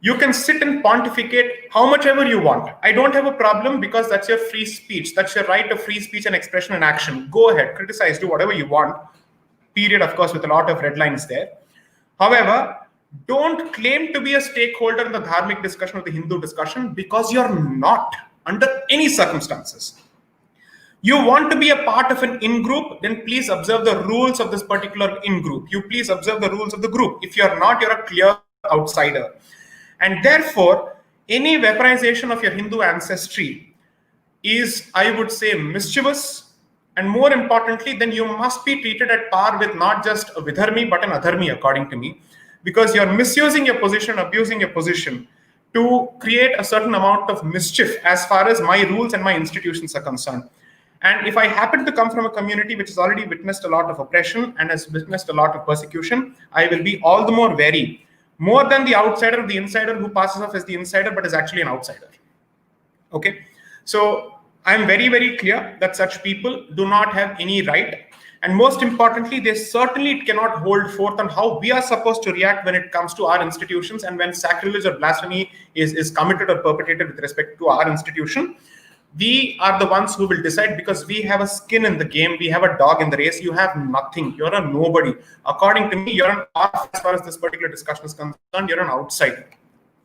you can sit and pontificate how much ever you want. I don't have a problem because that's your free speech. That's your right of free speech and expression and action. Go ahead, criticize, do whatever you want. Period, of course, with a lot of red lines there. However, don't claim to be a stakeholder in the Dharmic discussion or the Hindu discussion because you're not under any circumstances. You want to be a part of an in-group, then please observe the rules of this particular in-group. You please observe the rules of the group. If you're not, you're a clear outsider. And therefore, any weaponization of your Hindu ancestry is, I would say, mischievous. And more importantly, then you must be treated at par with not just a Vidharmi, but an Adharmi, according to me. Because you're misusing your position, abusing your position to create a certain amount of mischief as far as my rules and my institutions are concerned. And if I happen to come from a community which has already witnessed a lot of oppression and has witnessed a lot of persecution, I will be all the more wary. More than the outsider or the insider who passes off as the insider but is actually an outsider. Okay? So I'm very, very clear that such people do not have any right. And most importantly, they certainly cannot hold forth on how we are supposed to react when it comes to our institutions and when sacrilege or blasphemy is committed or perpetrated with respect to our institution. We are the ones who will decide because we have a skin in the game. We have a dog in the race. You have nothing. You're a nobody. According to me, you're an off as far as this particular discussion is concerned. You're an outsider.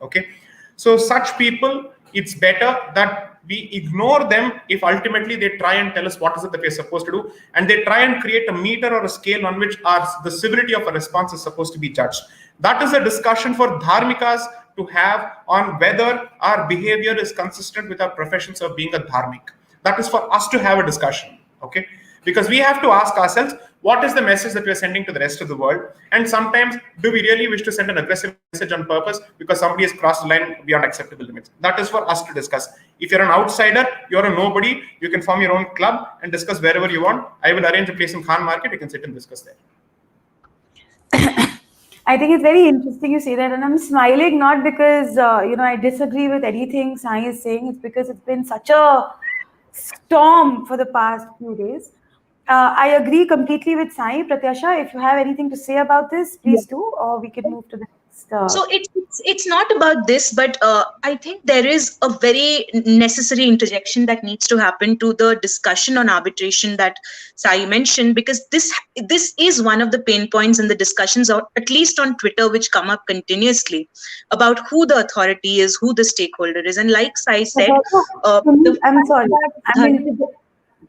Okay. So such people, it's better that we ignore them if ultimately they try and tell us what is it that we're supposed to do. And they try and create a meter or a scale on which the civility of a response is supposed to be judged. That is a discussion for dharmikas to have on whether our behavior is consistent with our professions of being a dharmic. That is for us to have a discussion, okay? Because we have to ask ourselves, what is the message that we're sending to the rest of the world? And sometimes, do we really wish to send an aggressive message on purpose because somebody has crossed the line beyond acceptable limits? That is for us to discuss. If you're an outsider, you're a nobody, you can form your own club and discuss wherever you want. I will arrange a place in Khan Market, you can sit and discuss there. I think it's very interesting you say that, and I'm smiling not because I disagree with anything Sai is saying. It's because it's been such a storm for the past few days. I agree completely with Sai. Pratyasha, if you have anything to say about this, please do, or we can move to the next. So it's not about this, but I think there is a very necessary interjection that needs to happen to the discussion on arbitration that Sai mentioned, because this is one of the pain points in the discussions, or at least on Twitter, which come up continuously about who the authority is, who the stakeholder is, and like Sai said, the I'm fact sorry. that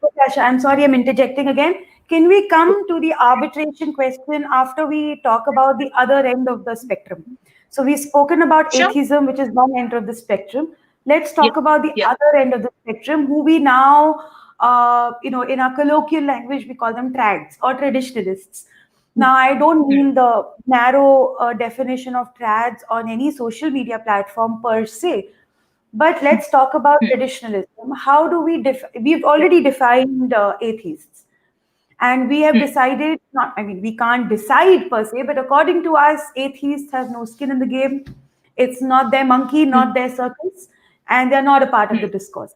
Pratyasha, I'm sorry, I'm interjecting again. Can we come to the arbitration question after we talk about the other end of the spectrum? So we've spoken about sure, atheism, which is one end of the spectrum. Let's yeah, talk about the yeah, other end of the spectrum, who we now, in our colloquial language, we call them trads or traditionalists. Now, I don't hmm, mean the narrow definition of trads on any social media platform per se, but let's talk about hmm, traditionalism. How do we we've yeah, already defined atheists, and we have hmm, decided not, I mean, we can't decide per se, but according to us, atheists have no skin in the game. It's not their monkey, hmm, not their circus, and they're not a part of hmm, the discourse.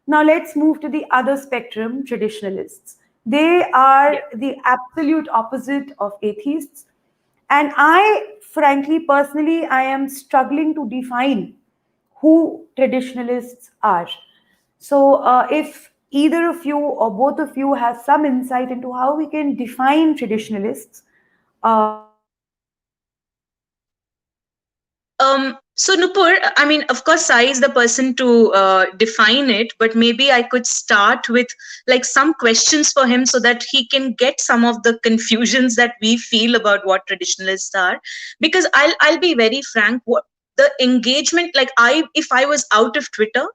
Now let's move to the other spectrum, traditionalists. They are yeah. the absolute opposite of atheists. And I, frankly, personally, I am struggling to define who traditionalists are. So, if either of you or both of you have some insight into how we can define traditionalists, So Nupur, I mean, of course, Sai is the person to define it, but maybe I could start with like some questions for him so that he can get some of the confusions that we feel about what traditionalists are. Because I'll be very frank, what the engagement, like if I was out of Twitter,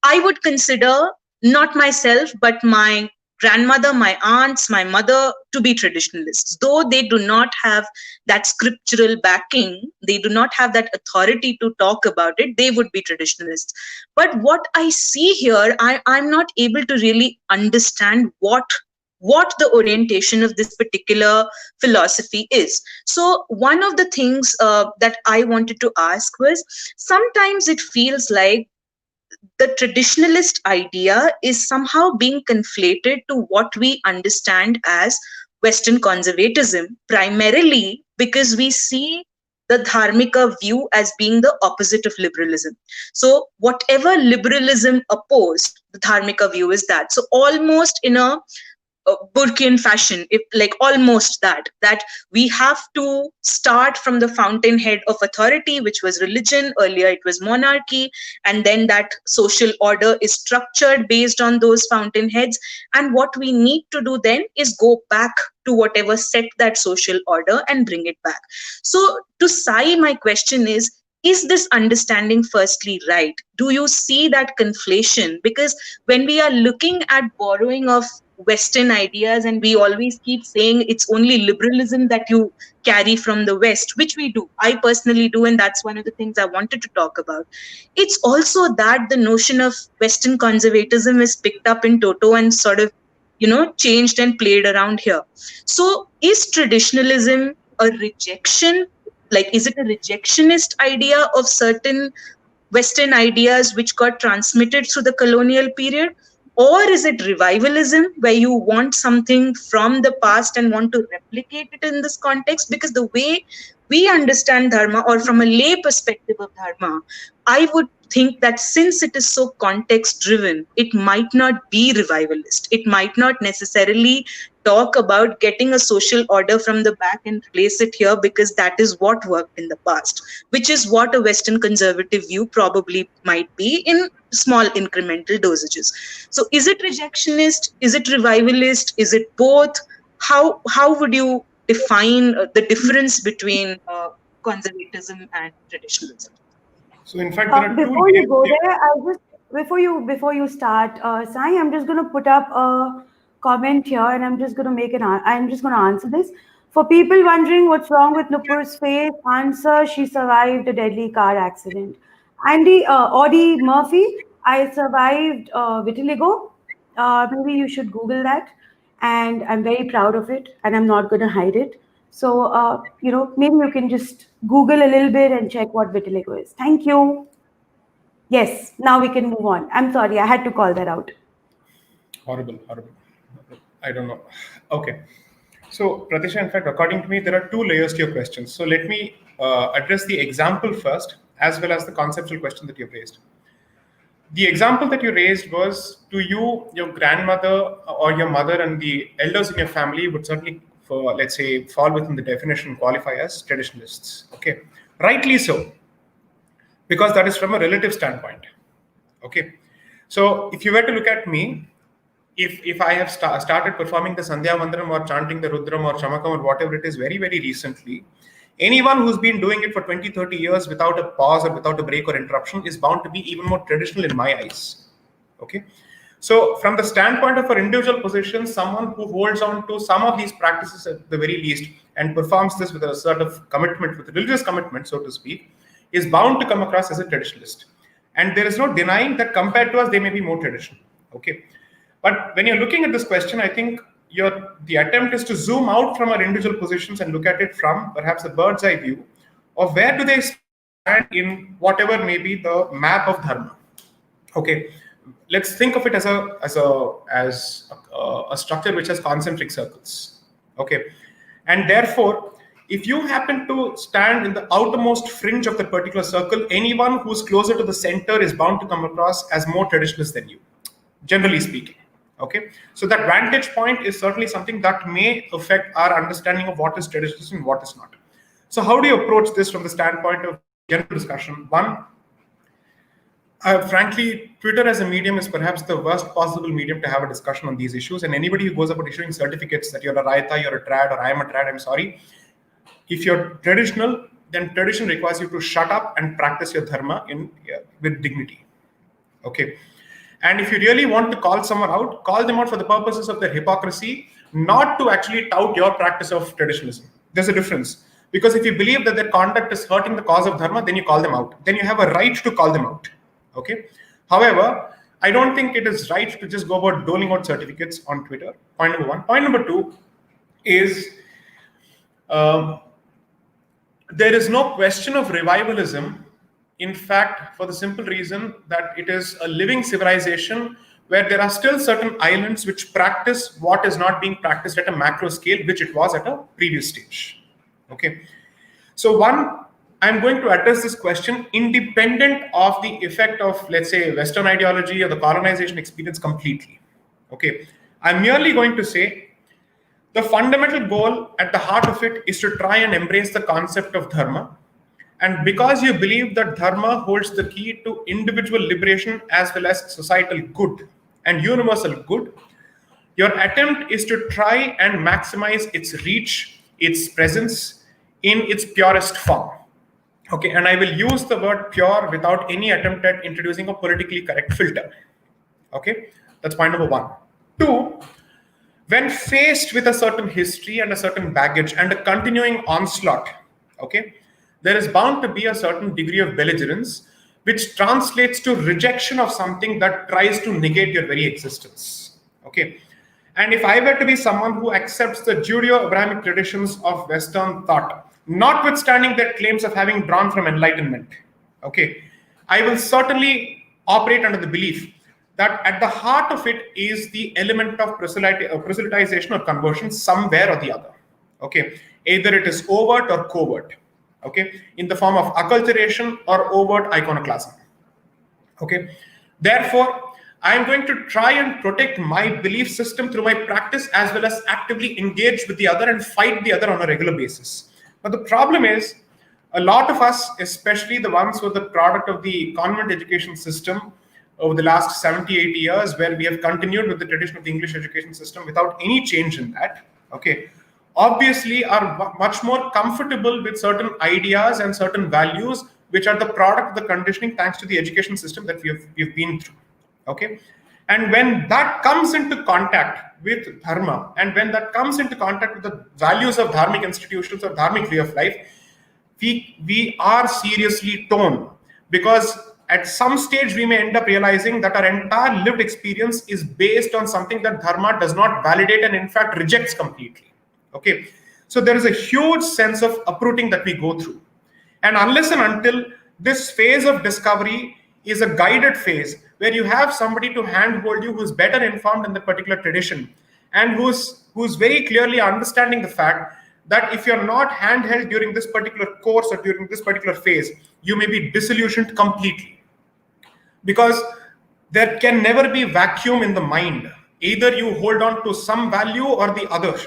I would consider not myself, but my grandmother, my aunts, my mother to be traditionalists, though they do not have that scriptural backing, they do not have that authority to talk about it, they would be traditionalists. But what I see here, I'm not able to really understand what the orientation of this particular philosophy is. So one of the things that I wanted to ask was, sometimes it feels like the traditionalist idea is somehow being conflated to what we understand as Western conservatism, primarily because we see the Dharmika view as being the opposite of liberalism. So, whatever liberalism opposed, the Dharmika view is that. So, almost in a Burkean fashion, if like almost that we have to start from the fountainhead of authority, which was religion. Earlier it was monarchy, and then that social order is structured based on those fountainheads. And what we need to do then is go back to whatever set that social order and bring it back. So to Sai, my question is this understanding firstly right? Do you see that conflation? Because when we are looking at borrowing of Western ideas, and we always keep saying it's only liberalism that you carry from the West, which we do. I personally do, and that's one of the things I wanted to talk about. It's also that the notion of Western conservatism is picked up in toto and sort of, changed and played around here. So, is traditionalism a rejection? Like, is it a rejectionist idea of certain Western ideas which got transmitted through the colonial period? Or is it revivalism where you want something from the past and want to replicate it in this context? Because the way we understand Dharma, or from a lay perspective of Dharma, I would think that since it is so context driven, it might not be revivalist. It might not necessarily talk about getting a social order from the back and place it here because that is what worked in the past, which is what a Western conservative view probably might be in small incremental dosages. So is it rejectionist? Is it revivalist? Is it both? How would you define the difference between conservatism and traditionalism? So, in fact, there are two before you layers go here. there, I'll just before you start, Sai, I'm just going to put up a comment here, and I'm just going to I'm just going to answer this. For people wondering what's wrong with Nupur's face, answer: she survived a deadly car accident. Andy, Audie Murphy, I survived vitiligo. Maybe you should Google that, and I'm very proud of it, and I'm not going to hide it. So, maybe you can just Google a little bit and check what vitiligo is. Thank you. Yes, now we can move on. I'm sorry, I had to call that out. Horrible, horrible. I don't know. Okay. So, Pratyasha, in fact, according to me, there are two layers to your questions. So, let me address the example first, as well as the conceptual question that you've raised. The example that you raised was, to you, your grandmother or your mother and the elders in your family would certainly, for let's say, fall within the definition, qualify as traditionalists. Okay, rightly so, because that is from a relative standpoint. Okay, so if you were to look at me, if I have started performing the Sandhya Mandaram or chanting the Rudram or Chamakam or whatever it is very, very recently, anyone who's been doing it for 20, 30 years without a pause or without a break or interruption is bound to be even more traditional in my eyes. Okay. So from the standpoint of our individual position, someone who holds on to some of these practices at the very least and performs this with a sort of commitment, with a religious commitment, so to speak, is bound to come across as a traditionalist. And there is no denying that compared to us, they may be more traditional. Okay. But when you're looking at this question, I think the attempt is to zoom out from our individual positions and look at it from perhaps a bird's eye view of where do they stand in whatever may be the map of dharma. Okay, let's think of it as a structure which has concentric circles. Okay, and therefore, if you happen to stand in the outermost fringe of that particular circle, anyone who's closer to the center is bound to come across as more traditionalist than you, generally speaking. Okay, so that vantage point is certainly something that may affect our understanding of what is traditionalism and what is not. So how do you approach this from the standpoint of general discussion? One, frankly, Twitter as a medium is perhaps the worst possible medium to have a discussion on these issues. And anybody who goes about issuing certificates that you're a Raita, you're a trad, or I am a trad, I'm sorry. If you're traditional, then tradition requires you to shut up and practice your dharma with dignity. Okay. And if you really want to call someone out, call them out for the purposes of their hypocrisy, not to actually tout your practice of traditionalism. There's a difference. Because if you believe that their conduct is hurting the cause of dharma, then you call them out. Then you have a right to call them out. Okay. However, I don't think it is right to just go about doling out certificates on Twitter. Point number one. Point number two is there is no question of revivalism. In fact, for the simple reason that it is a living civilization where there are still certain islands which practice what is not being practiced at a macro scale, which it was at a previous stage. Okay. So one, I'm going to address this question independent of the effect of, let's say, Western ideology or the colonization experience completely. Okay. I'm merely going to say the fundamental goal at the heart of it is to try and embrace the concept of dharma. And because you believe that dharma holds the key to individual liberation as well as societal good and universal good, your attempt is to try and maximize its reach, its presence in its purest form. Okay, and I will use the word pure without any attempt at introducing a politically correct filter. Okay, that's point number one. Two, when faced with a certain history and a certain baggage and a continuing onslaught, okay, there is bound to be a certain degree of belligerence, which translates to rejection of something that tries to negate your very existence. Okay. And if I were to be someone who accepts the Judeo-Abrahamic traditions of Western thought, notwithstanding their claims of having drawn from enlightenment, okay, I will certainly operate under the belief that at the heart of it is the element of proselytization or conversion somewhere or the other. Okay. Either it is overt or covert. Okay, in the form of acculturation or overt iconoclasm. Okay, therefore, I am going to try and protect my belief system through my practice as well as actively engage with the other and fight the other on a regular basis. But the problem is, a lot of us, especially the ones who are the product of the convent education system over the last 70, 80 years, where we have continued with the tradition of the English education system without any change in that, okay, obviously are much more comfortable with certain ideas and certain values which are the product of the conditioning thanks to the education system that we've been through. Okay, and when that comes into contact with dharma and when that comes into contact with the values of dharmic institutions or dharmic way of life, we are seriously torn, because at some stage we may end up realizing that our entire lived experience is based on something that dharma does not validate and in fact rejects completely. Okay, so there is a huge sense of uprooting that we go through. And unless and until this phase of discovery is a guided phase where you have somebody to handhold you who's better informed in the particular tradition and who's very clearly understanding the fact that if you're not handheld during this particular course or during this particular phase, you may be disillusioned completely. Because there can never be vacuum in the mind. Either you hold on to some value or the other.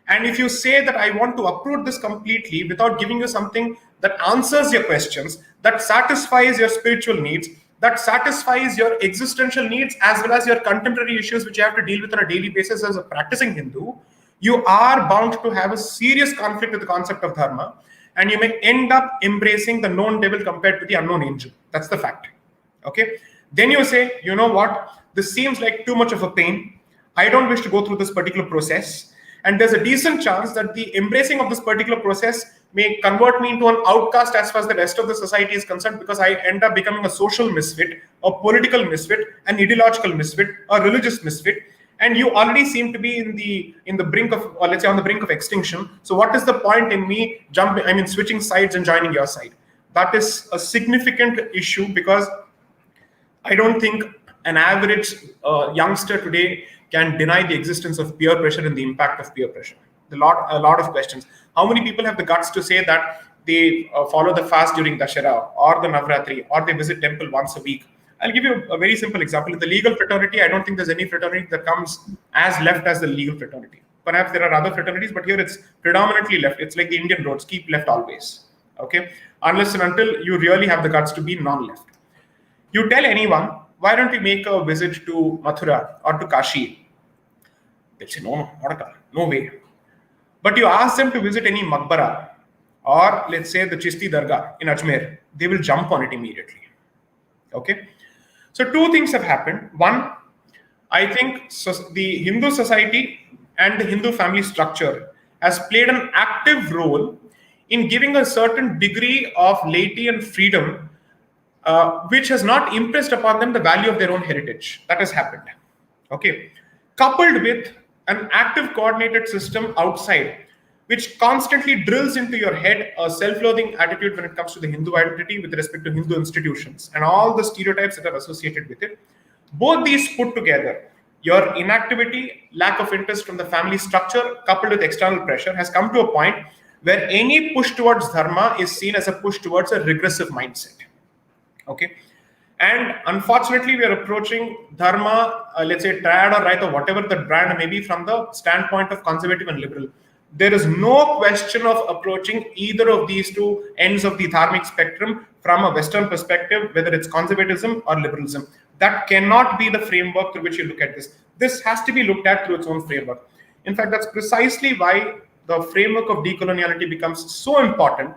And if you say that I want to uproot this completely without giving you something that answers your questions, that satisfies your spiritual needs, that satisfies your existential needs, as well as your contemporary issues which you have to deal with on a daily basis as a practicing Hindu, you are bound to have a serious conflict with the concept of dharma, and you may end up embracing the known devil compared to the unknown angel. That's the fact. Okay, then you say, you know what, this seems like too much of a pain. I don't wish to go through this particular process. And there's a decent chance that the embracing of this particular process may convert me into an outcast as far as the rest of the society is concerned, because I end up becoming a social misfit, a political misfit, an ideological misfit, a religious misfit. And you already seem to be in the brink of, or let's say on the brink of extinction. So what is the point in me switching sides and joining your side? That is a significant issue, because I don't think an average youngster today can deny the existence of peer pressure and the impact of peer pressure. A lot of questions. How many people have the guts to say that they follow the fast during Dashera or the Navratri, or they visit temple once a week? I'll give you a very simple example. In the legal fraternity, I don't think there's any fraternity that comes as left as the legal fraternity. Perhaps there are other fraternities, but here it's predominantly left. It's like the Indian roads, keep left always. Okay, unless and until you really have the guts to be non-left. You tell anyone, why don't we make a visit to Mathura or to Kashi? They'll say, no, not at all, no way. But you ask them to visit any Maqbara, or let's say the Chisti Dargah in Ajmer, they will jump on it immediately. Okay? So two things have happened. One, I think the Hindu society and the Hindu family structure has played an active role in giving a certain degree of laity and freedom, which has not impressed upon them the value of their own heritage. That has happened. Okay, coupled with an active coordinated system outside, which constantly drills into your head a self-loathing attitude when it comes to the Hindu identity with respect to Hindu institutions and all the stereotypes that are associated with it. Both these put together, your inactivity, lack of interest from the family structure, coupled with external pressure, has come to a point where any push towards dharma is seen as a push towards a regressive mindset. Okay, and unfortunately, we are approaching dharma, let's say triad or right or whatever the brand may be, from the standpoint of conservative and liberal. There is no question of approaching either of these two ends of the dharmic spectrum from a Western perspective, whether it's conservatism or liberalism. That cannot be the framework through which you look at this. This has to be looked at through its own framework. In fact, that's precisely why the framework of decoloniality becomes so important,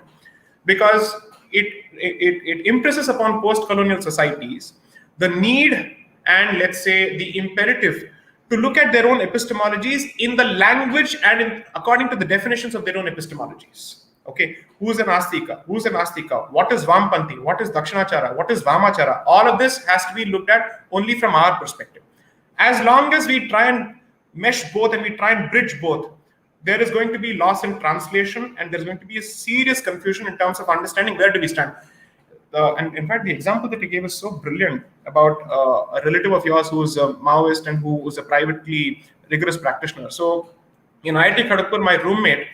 because it impresses upon post-colonial societies the need and, let's say, the imperative to look at their own epistemologies in the language and according to the definitions of their own epistemologies. Okay, who's an Astika? Who's an Astika? What is Vampanthi? What is Dakshinachara? What is Vamachara? All of this has to be looked at only from our perspective. As long as we try and mesh both and we try and bridge both, there is going to be loss in translation, and there's going to be a serious confusion in terms of understanding where do we stand. And in fact, the example that you gave is so brilliant about a relative of yours who's a Maoist and who was a privately rigorous practitioner. So in IIT Kharagpur, my roommate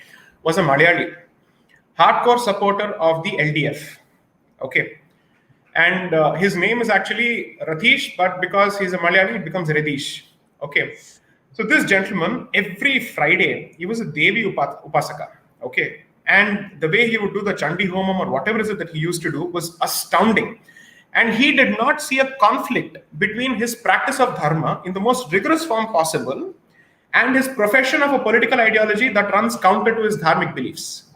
was a Malayali, hardcore supporter of the LDF. Okay. And his name is actually Rathish, but because he's a Malayali, it becomes Radish. Okay. So this gentleman, every Friday, he was a Devi Upasaka. Okay. And the way he would do the Chandi Homam or whatever is it that he used to do was astounding. And he did not see a conflict between his practice of dharma in the most rigorous form possible and his profession of a political ideology that runs counter to his dharmic beliefs.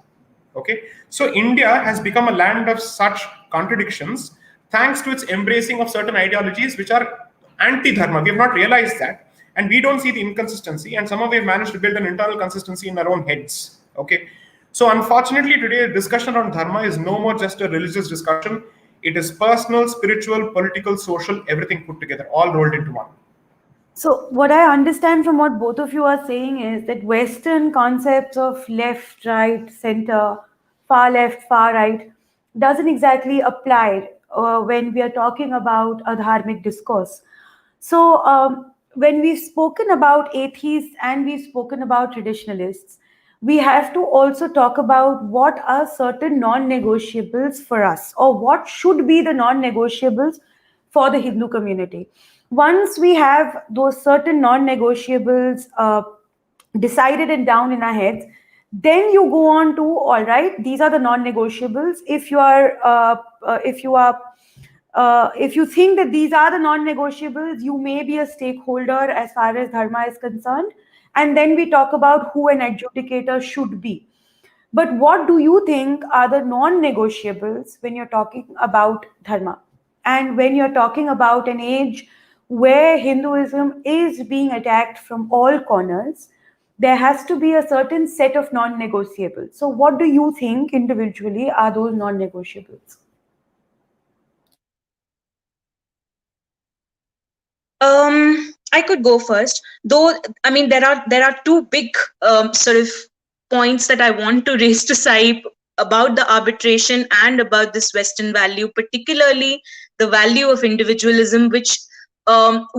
Okay. So India has become a land of such contradictions thanks to its embracing of certain ideologies which are anti-dharma. We have not realized that. And we don't see the inconsistency, and somehow we've managed to build an internal consistency in our own heads. Okay. So unfortunately, today, the discussion around dharma is no more just a religious discussion. It is personal, spiritual, political, social, everything put together, all rolled into one. So what I understand from what both of you are saying is that Western concepts of left, right, center, far left, far right doesn't exactly apply when we are talking about a dharmic discourse. So when we've spoken about atheists and we've spoken about traditionalists, we have to also talk about what are certain non negotiables for us, or what should be the non negotiables for the Hindu community. Once we have those certain non negotiables decided and down in our heads, then you go on to, all right, these are the non negotiables. If you think that these are the non-negotiables, you may be a stakeholder as far as dharma is concerned. And then we talk about who an adjudicator should be. But what do you think are the non-negotiables when you're talking about dharma? And when you're talking about an age where Hinduism is being attacked from all corners, there has to be a certain set of non-negotiables. So what do you think individually are those non-negotiables? I could go first, though. I mean, there are two big sort of points that I want to raise to Saib about the arbitration and about this Western value, particularly the value of individualism, which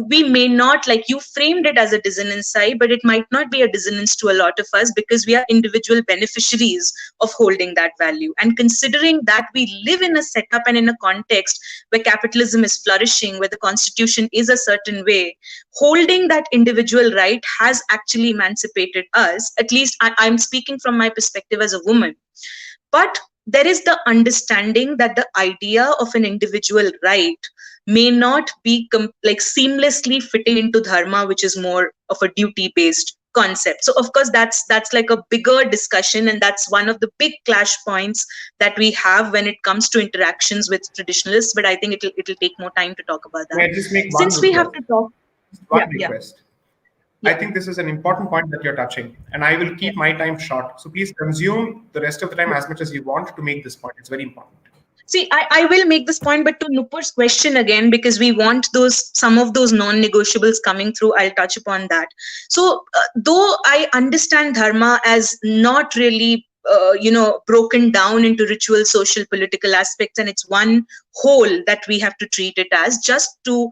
we may not, like you framed it as a dissonance, Saib, but it might not be a dissonance to a lot of us because we are individual beneficiaries of holding that value. And considering that we live in a setup and in a context where capitalism is flourishing, where the constitution is a certain way, holding that individual right has actually emancipated us. At least I'm speaking from my perspective as a woman. But there is the understanding that the idea of an individual right may not be like seamlessly fitting into dharma, which is more of a duty based concept. So of course that's like a bigger discussion, and that's one of the big clash points that we have when it comes to interactions with traditionalists. But I think it'll take more time to talk about May that. I just make one Since we have request? to talk, Just one yeah. request. I think this is an important point that you're touching, and I will keep my time short. So please consume the rest of the time as much as you want to make this point. It's very important. See, I will make this point, but to Nupur's question again, because we want some of those non-negotiables coming through, I'll touch upon that. So, though I understand dharma as not really, broken down into ritual, social, political aspects, and it's one whole that we have to treat it as, just to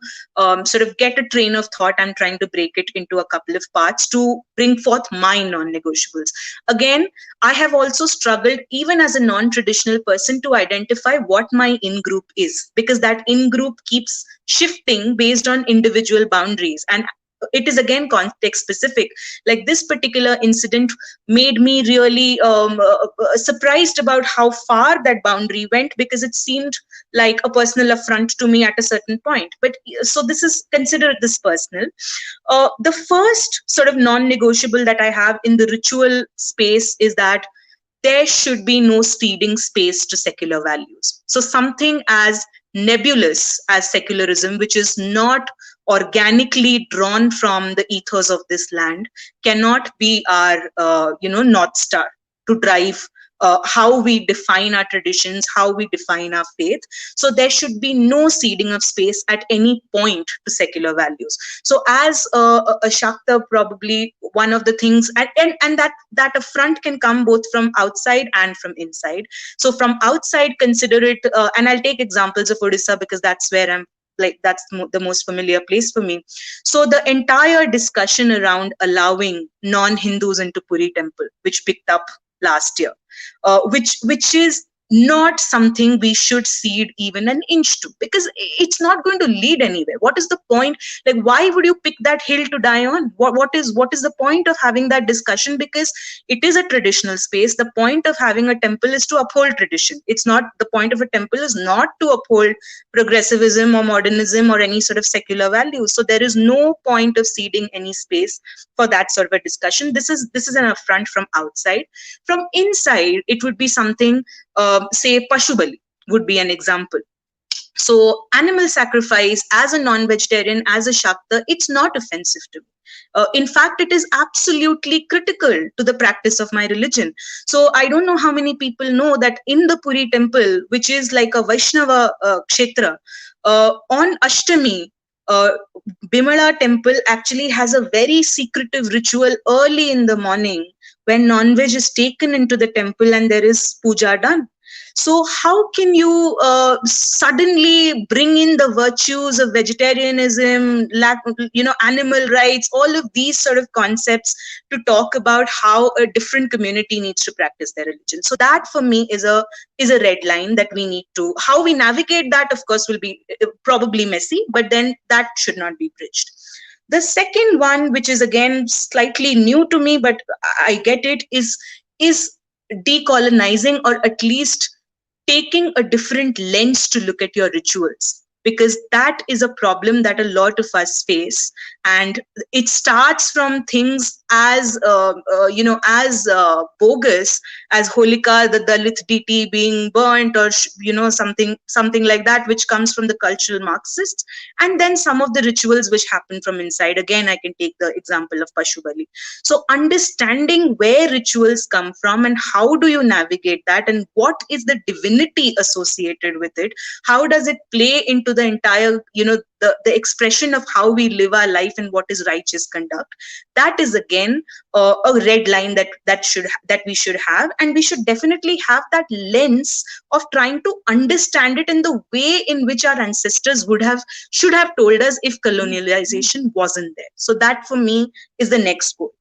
sort of get a train of thought, I'm trying to break it into a couple of parts to bring forth my non-negotiables. Again, I have also struggled, even as a non-traditional person, to identify what my in-group is, because that in-group keeps shifting based on individual boundaries. And it is again context specific. Like this particular incident made me really surprised about how far that boundary went, because it seemed like a personal affront to me at a certain point. But so this is considered this personal. The first sort of non-negotiable that I have in the ritual space is that there should be no ceding space to secular values. So something as nebulous as secularism, which is not organically drawn from the ethos of this land, cannot be our North Star to drive how we define our traditions, how we define our faith. So there should be no ceding of space at any point to secular values. So as a Shakta, probably one of the things, and that affront can come both from outside and from inside. So from outside, consider it, and I'll take examples of Odisha because that's where I'm like, that's the most familiar place for me. So the entire discussion around allowing non-Hindus into Puri temple, which picked up last year, which is not something we should cede even an inch to, because it's not going to lead anywhere. What is the point? Like, why would you pick that hill to die on? What is the point of having that discussion? Because it is a traditional space. The point of having a temple is to uphold tradition. It's not, the point of a temple is not to uphold progressivism or modernism or any sort of secular values. So there is no point of ceding any space for that sort of a discussion. This is an affront from outside. From inside, it would be something, say Pashubali would be an example. So animal sacrifice as a non-vegetarian, as a Shakta, it's not offensive to me. In fact, it is absolutely critical to the practice of my religion. So I don't know how many people know that in the Puri temple, which is like a Vaishnava kshetra, on Ashtami, Bimala temple actually has a very secretive ritual early in the morning when non-veg is taken into the temple and there is puja done. So how can you suddenly bring in the virtues of vegetarianism, animal rights, all of these sort of concepts to talk about how a different community needs to practice their religion? So that for me is a red line that we need to, how we navigate that, of course, will be probably messy, but then that should not be bridged. The second one, which is again slightly new to me, but I get it, is decolonizing, or at least taking a different lens to look at your rituals, because that is a problem that a lot of us face. And it starts from things as bogus as Holika, the Dalit deity, being burnt, or something like that, which comes from the cultural Marxists, and then some of the rituals which happen from inside. Again, I can take the example of Pashubali. So understanding where rituals come from and how do you navigate that, and what is the divinity associated with it, how does it play into the entire, the expression of how we live our life and what is righteous conduct, that is again a red line that we should have. And we should definitely have that lens of trying to understand it in the way in which our ancestors should have told us if colonialization wasn't there. So that for me is the next goal.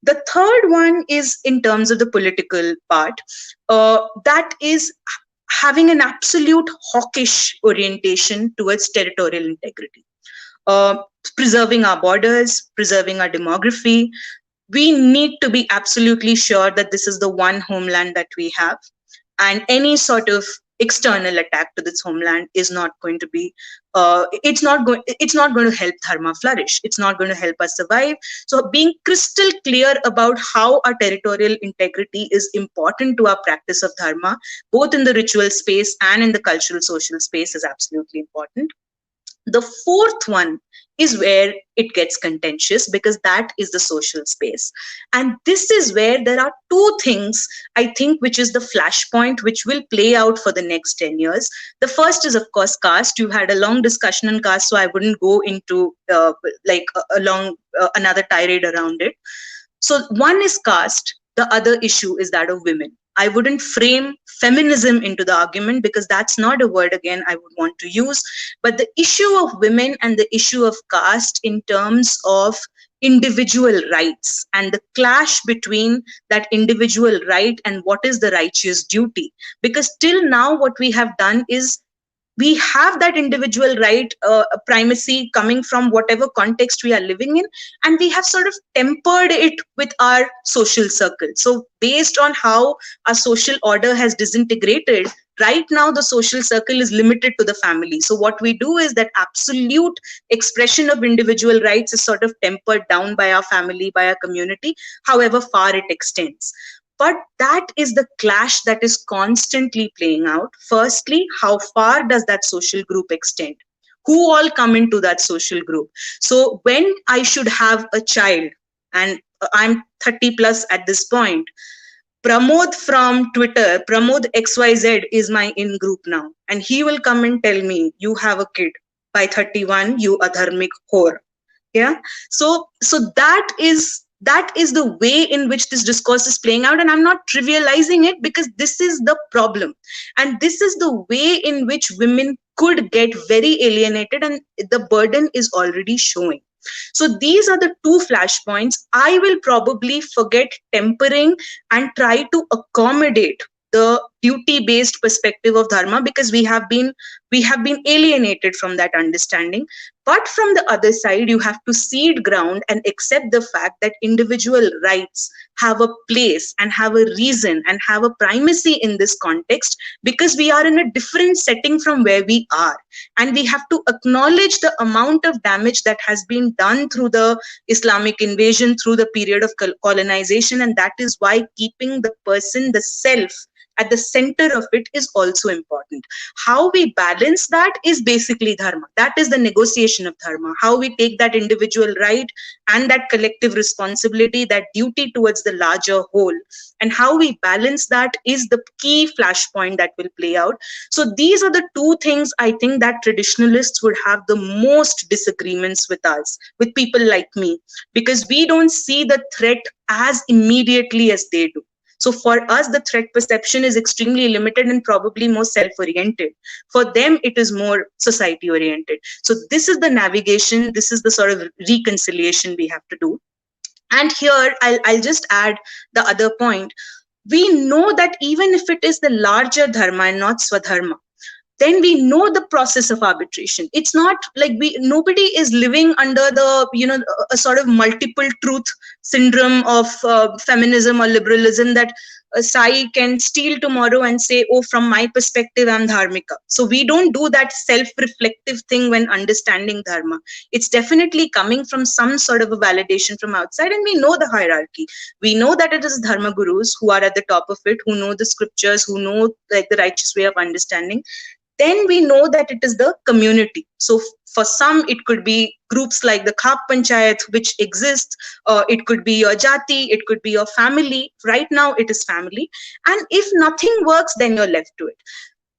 The third one is in terms of the political part, that is having an absolute hawkish orientation towards territorial integrity, preserving our borders, preserving our demography. We need to be absolutely sure that this is the one homeland that we have, and any sort of external attack to this homeland is not going to be it's not going to help Dharma flourish. It's not going to help us survive. So being crystal clear about how our territorial integrity is important to our practice of Dharma, both in the ritual space and in the cultural social space, is absolutely important. The fourth one is where it gets contentious, because that is the social space. And this is where there are two things, I think, which is the flashpoint, which will play out for the next 10 years. The first is, of course, caste. You had a long discussion on caste, so I wouldn't go into another tirade around it. So one is caste. The other issue is that of women. I wouldn't frame feminism into the argument, because that's not a word, again, I would want to use. But the issue of women and the issue of caste in terms of individual rights, and the clash between that individual right and what is the righteous duty. Because till now, what we have done is we have that individual right primacy coming from whatever context we are living in, and we have sort of tempered it with our social circle. So based on how our social order has disintegrated, right now the social circle is limited to the family. So what we do is that absolute expression of individual rights is sort of tempered down by our family, by our community, however far it extends. But that is the clash that is constantly playing out. Firstly, how far does that social group extend? Who all come into that social group? So when I should have a child, and I'm 30 plus at this point, Pramod from Twitter, Pramod XYZ is my in group now. And he will come and tell me, you have a kid. By 31, you a dharmic whore. Yeah. So that is the way in which this discourse is playing out, and I'm not trivializing it, because this is the problem, and this is the way in which women could get very alienated, and the burden is already showing. So these are the two flashpoints. I will probably forget tempering and try to accommodate the duty-based perspective of Dharma, because we have been alienated from that understanding. But from the other side, you have to cede ground and accept the fact that individual rights have a place and have a reason and have a primacy in this context, because we are in a different setting from where we are. And we have to acknowledge the amount of damage that has been done through the Islamic invasion, through the period of colonization. And that is why keeping the person, the self, at the center of it is also important. How we balance that is basically Dharma. That is the negotiation of Dharma. How we take that individual right and that collective responsibility, that duty towards the larger whole, and how we balance that is the key flashpoint that will play out. So these are the two things I think that traditionalists would have the most disagreements with us, with people like me, because we don't see the threat as immediately as they do. So for us, the threat perception is extremely limited and probably more self-oriented. For them, it is more society-oriented. So this is the navigation, this is the sort of reconciliation we have to do. And here, I'll just add the other point. We know that even if it is the larger dharma and not swadharma, then we know the process of arbitration. It's not like nobody is living under the, a sort of multiple truth syndrome of feminism or liberalism, that Sai can steal tomorrow and say, oh, from my perspective, I'm dharmika. So we don't do that self-reflective thing when understanding dharma. It's definitely coming from some sort of a validation from outside, and we know the hierarchy. We know that it is dharma gurus who are at the top of it, who know the scriptures, who know like the righteous way of understanding. Then we know that it is the community. So for some, it could be groups like the Khap Panchayat, which exists. It could be your jati, it could be your family. Right now, it is family. And if nothing works, then you're left to it.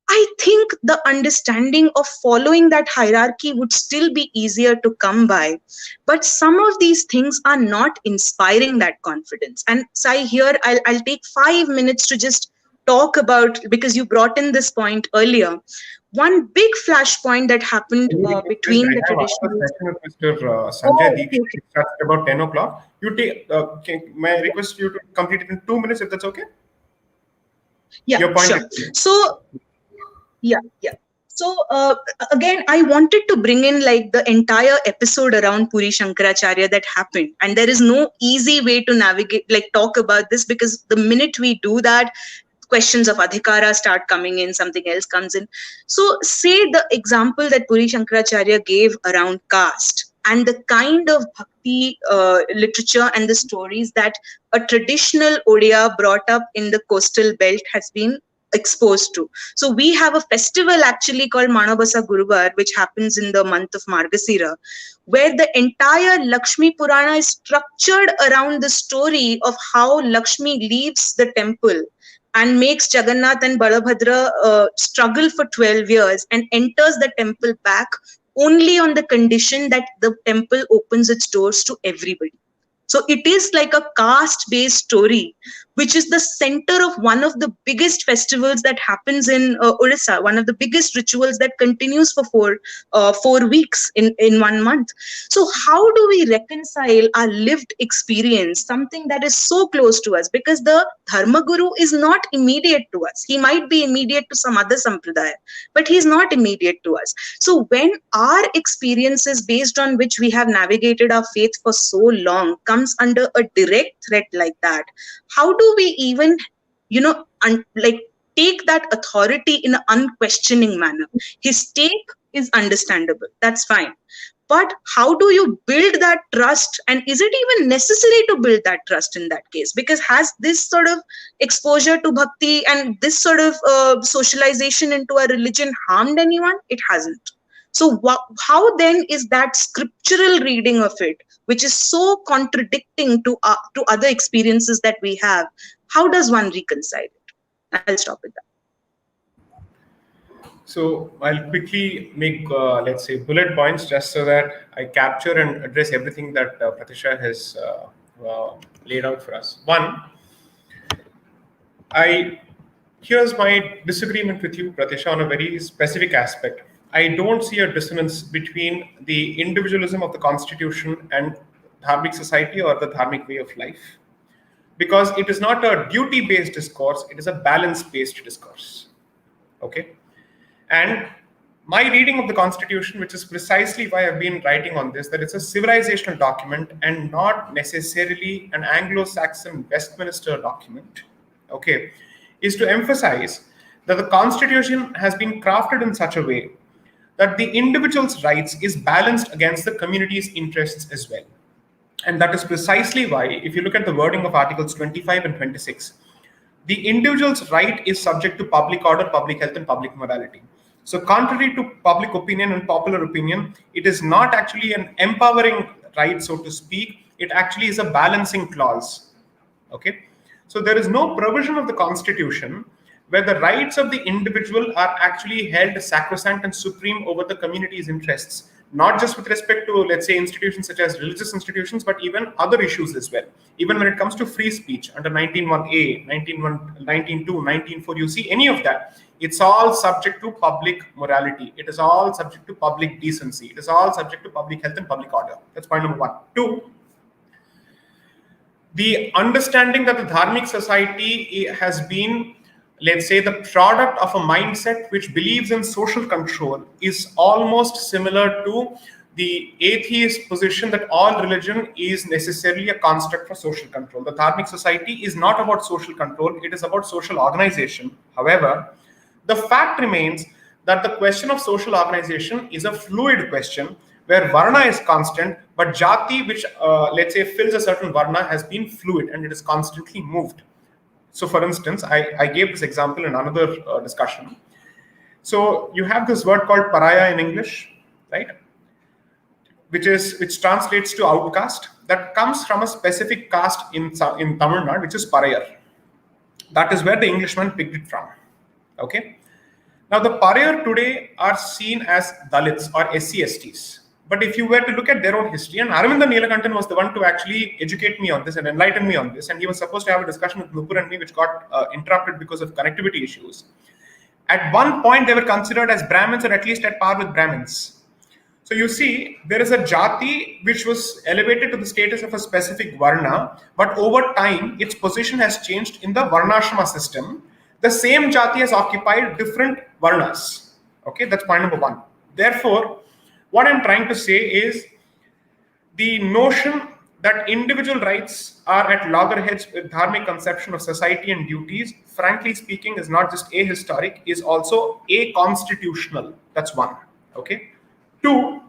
I think the understanding of following that hierarchy would still be easier to come by. But some of these things are not inspiring that confidence. And Sai, here, I'll take 5 minutes to just talk about, because you brought in this point earlier, one big flashpoint that happened between the traditional. Mr. Sanjay Deepak, it starts at about 10 o'clock. You take. May I request you to complete it in 2 minutes, if that's okay? Yeah, your point sure. So, yeah. So again, I wanted to bring in like the entire episode around Puri Shankaracharya that happened, and there is no easy way to navigate, like talk about this, because the minute we do that, questions of adhikara start coming in, something else comes in. So say the example that Puri Shankaracharya gave around caste and the kind of bhakti literature and the stories that a traditional Odia brought up in the coastal belt has been exposed to. So we have a festival actually called Manabasa Guruvar, which happens in the month of Margasira, where the entire Lakshmi Purana is structured around the story of how Lakshmi leaves the temple and makes Jagannath and Balabhadra struggle for 12 years and enters the temple back only on the condition that the temple opens its doors to everybody. So it is like a caste-based story, which is the center of one of the biggest festivals that happens in Orissa, one of the biggest rituals that continues for 4 weeks in 1 month. So how do we reconcile our lived experience, something that is so close to us? Because the Dharma Guru is not immediate to us. He might be immediate to some other sampradaya, but he's not immediate to us. So when our experiences based on which we have navigated our faith for so long comes under a direct threat like that, how do we even, take that authority in an unquestioning manner? His take is understandable, that's fine. But how do you build that trust? And is it even necessary to build that trust in that case? Because has this sort of exposure to bhakti and this sort of socialization into a religion harmed anyone? It hasn't. So how then is that scriptural reading of it, which is so contradicting to other experiences that we have, how does one reconcile it? I'll stop with that. So I'll quickly make, let's say, bullet points just so that I capture and address everything that Pratyasha has laid out for us. One, here's my disagreement with you, Pratyasha, on a very specific aspect. I don't see a dissonance between the individualism of the constitution and Dharmic society or the Dharmic way of life, because it is not a duty-based discourse, it is a balance-based discourse. Okay? And my reading of the constitution, which is precisely why I've been writing on this, that it's a civilizational document and not necessarily an Anglo-Saxon Westminster document, okay, is to emphasize that the constitution has been crafted in such a way that the individual's rights is balanced against the community's interests as well. And that is precisely why, if you look at the wording of Articles 25 and 26, the individual's right is subject to public order, public health, and public morality. So contrary to public opinion and popular opinion, it is not actually an empowering right, so to speak. It actually is a balancing clause. Okay? So there is no provision of the Constitution where the rights of the individual are actually held sacrosanct and supreme over the community's interests, not just with respect to, let's say, institutions such as religious institutions, but even other issues as well. Even when it comes to free speech under 19.1a, 19.1, 19.2, 19.4, you see any of that, it's all subject to public morality. It is all subject to public decency. It is all subject to public health and public order. That's point number one. Two, the understanding that the Dharmic society has been, let's say, the product of a mindset which believes in social control is almost similar to the atheist position that all religion is necessarily a construct for social control. The Dharmic society is not about social control, it is about social organization. However, the fact remains that the question of social organization is a fluid question where varna is constant, but jati, which let's say fills a certain varna, has been fluid and it is constantly moved. So, for instance, I gave this example in another discussion. So, you have this word called paraya in English, right? Which translates to outcast. That comes from a specific caste in Tamil Nadu, which is parayar. That is where the Englishman picked it from. Okay. Now, the parayar today are seen as Dalits or SC/STs. But if you were to look at their own history, and Aravinda Neelakantan was the one to actually educate me on this and enlighten me on this, and he was supposed to have a discussion with Nupur and me, which got interrupted because of connectivity issues. At one point, they were considered as Brahmins, or at least at par with Brahmins. So you see, there is a jati which was elevated to the status of a specific varna, but over time, its position has changed in the varnashrama system. The same jati has occupied different varnas. Okay, that's point number one. Therefore, what I'm trying to say is the notion that individual rights are at loggerheads with Dharmic conception of society and duties, frankly speaking, is not just ahistoric, is also a-constitutional. That's one. Okay. Two,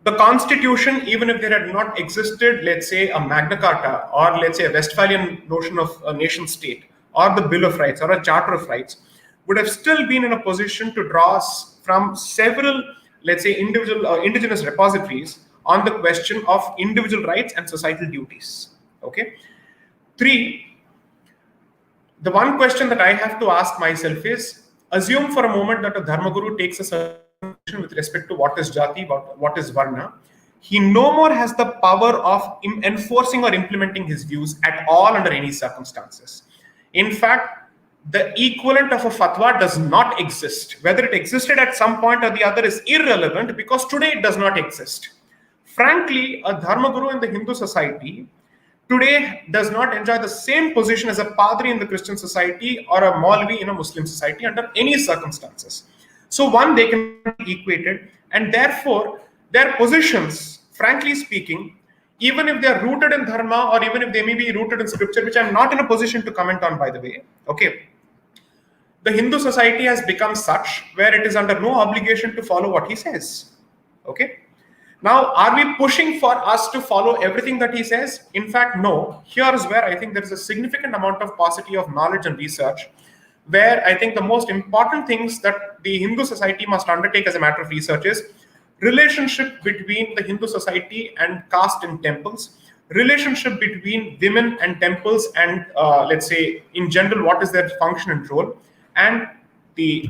the constitution, even if there had not existed, let's say, a Magna Carta or let's say a Westphalian notion of a nation state or the Bill of Rights or a Charter of Rights, would have still been in a position to draw from several, let's say, indigenous repositories on the question of individual rights and societal duties. Okay. Three, the one question that I have to ask myself is, assume for a moment that a Dharma Guru takes a certain position with respect to what is jati, what is varna. He no more has the power of enforcing or implementing his views at all under any circumstances. In fact, the equivalent of a fatwa does not exist. Whether it existed at some point or the other is irrelevant, because today it does not exist. Frankly, a Dharma Guru in the Hindu society today does not enjoy the same position as a Padri in the Christian society or a Maulvi in a Muslim society under any circumstances. So one, they cannot be equated, and therefore their positions, frankly speaking, even if they are rooted in Dharma or even if they may be rooted in scripture, which I'm not in a position to comment on, by the way, okay, the Hindu society has become such where it is under no obligation to follow what he says. Okay. Now, are we pushing for us to follow everything that he says? In fact, no. Here is where I think there is a significant amount of paucity of knowledge and research, where I think the most important things that the Hindu society must undertake as a matter of research is relationship between the Hindu society and caste and temples, relationship between women and temples, and let's say in general what is their function and role, and the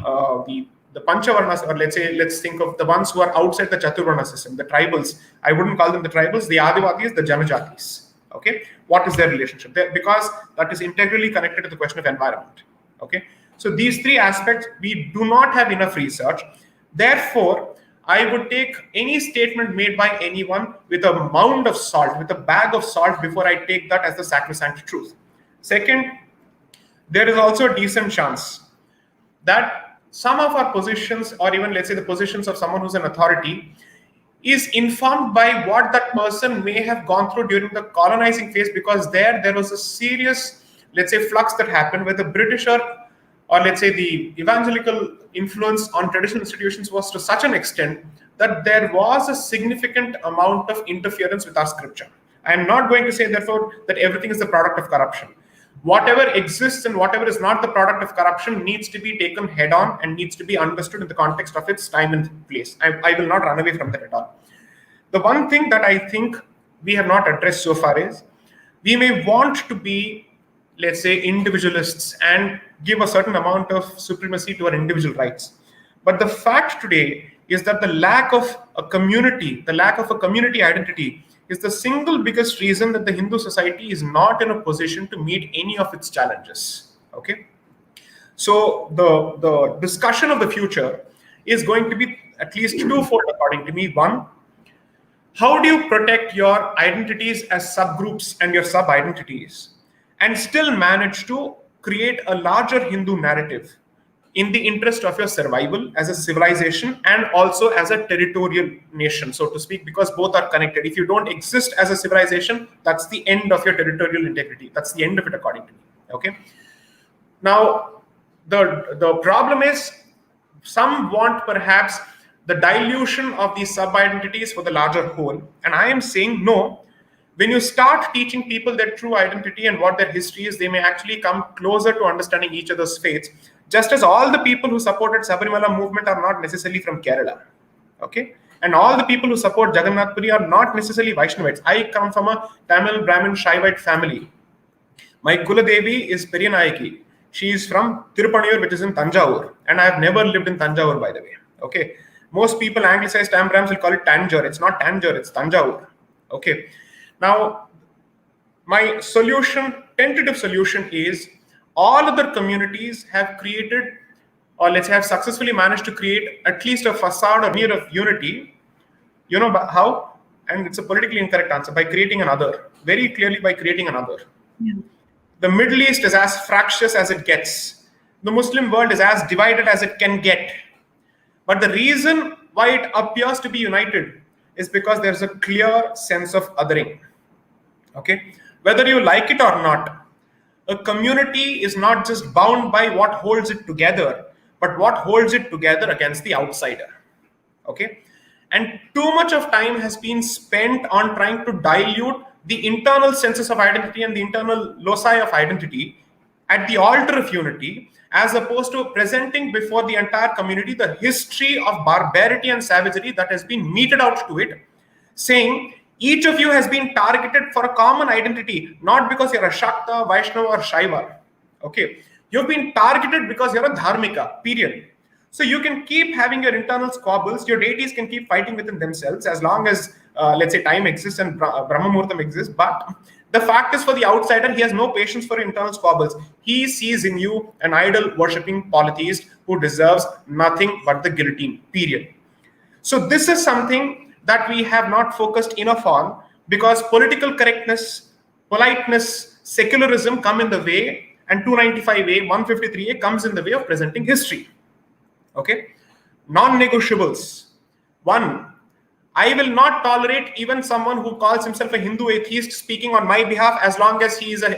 Panchavarnas, or let's think of the ones who are outside the Chaturvarna system, the tribals. I wouldn't call them the tribals, the Adivasis, the Janajatis. Okay, what is their relationship? Because that is integrally connected to the question of environment. Okay, so these three aspects we do not have enough research. Therefore, I would take any statement made by anyone with a mound of salt, with a bag of salt, before I take that as the sacrosanct truth. Second, there is also a decent chance that some of our positions, or even let's say the positions of someone who's an authority, is informed by what that person may have gone through during the colonizing phase, because there was a serious, let's say, flux that happened where the British or let's say the evangelical influence on traditional institutions was to such an extent that there was a significant amount of interference with our scripture. I am not going to say, therefore, that everything is the product of corruption. Whatever exists and whatever is not the product of corruption needs to be taken head on and needs to be understood in the context of its time and place. I will not run away from that at all. The one thing that I think we have not addressed so far is, we may want to be, let's say, individualists and give a certain amount of supremacy to our individual rights. But the fact today is that the lack of a community, identity, is the single biggest reason that the Hindu society is not in a position to meet any of its challenges. Okay, so the discussion of the future is going to be at least twofold, according to me. One, how do you protect your identities as subgroups and your sub-identities and still manage to create a larger Hindu narrative in the interest of your survival as a civilization and also as a territorial nation, so to speak, because both are connected. If you don't exist as a civilization, that's the end of your territorial integrity. That's the end of it, according to me. Okay. Now, the problem is some want perhaps the dilution of these sub-identities for the larger whole. And I am saying no. When you start teaching people their true identity and what their history is, they may actually come closer to understanding each other's faiths. Just as all the people who supported Sabarimala movement are not necessarily from Kerala. Okay? And all the people who support Jagannath Puri are not necessarily Vaishnavites. I come from a Tamil Brahmin Shaivite family. My Kuladevi is Periyanayaki. She is from Tirupaniyur, which is in Tanjavur. And I have never lived in Tanjavur, by the way. Okay. Most people, anglicized Tambrams, will call it Tanjore. It's not Tanjore, it's Tanjavur. Okay. Now, my tentative solution is all other communities have created, or let's say have successfully managed to create at least a facade or near of unity. You know how? And it's a politically incorrect answer, by creating another. Very clearly by creating another. Yeah. The Middle East is as fractious as it gets. The Muslim world is as divided as it can get. But the reason why it appears to be united is because there's a clear sense of othering. Okay? Whether you like it or not, a community is not just bound by what holds it together, but what holds it together against the outsider. Okay? And too much of time has been spent on trying to dilute the internal senses of identity and the internal loci of identity at the altar of unity, as opposed to presenting before the entire community the history of barbarity and savagery that has been meted out to it, saying each of you has been targeted for a common identity, not because you're a Shakta, Vaishnava, or Shaiva. Okay, you've been targeted because you're a Dharmika, period. So you can keep having your internal squabbles, your deities can keep fighting within themselves as long as, let's say, time exists and Brahma Muhurtam exists. But the fact is, for the outsider, he has no patience for internal squabbles. He sees in you an idol-worshipping polytheist who deserves nothing but the guillotine, period. So this is something that we have not focused enough on, because political correctness, politeness, secularism come in the way, and 295A, 153A comes in the way of presenting history. Okay, non-negotiables. One, I will not tolerate even someone who calls himself a Hindu atheist speaking on my behalf, as long as he's an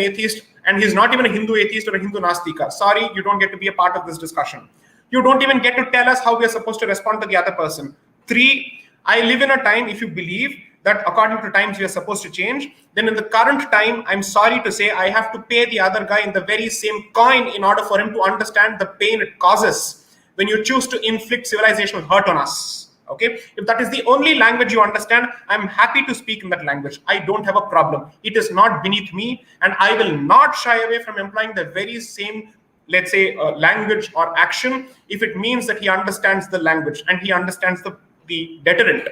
atheist and he's not even a Hindu atheist or a Hindu nastika. Sorry, you don't get to be a part of this discussion. You don't even get to tell us how we are supposed to respond to the other person. Three, I live in a time, if you believe that according to times we are supposed to change, then in the current time, I'm sorry to say, I have to pay the other guy in the very same coin in order for him to understand the pain it causes when you choose to inflict civilizational hurt on us. Okay, if that is the only language you understand, I'm happy to speak in that language. I don't have a problem. It is not beneath me, and I will not shy away from employing the very same, let's say, language or action if it means that he understands the language and he understands the deterrent.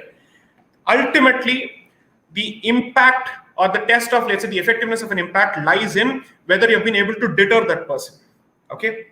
Ultimately, the impact or the test of, let's say, the effectiveness of an impact lies in whether you've been able to deter that person. Okay,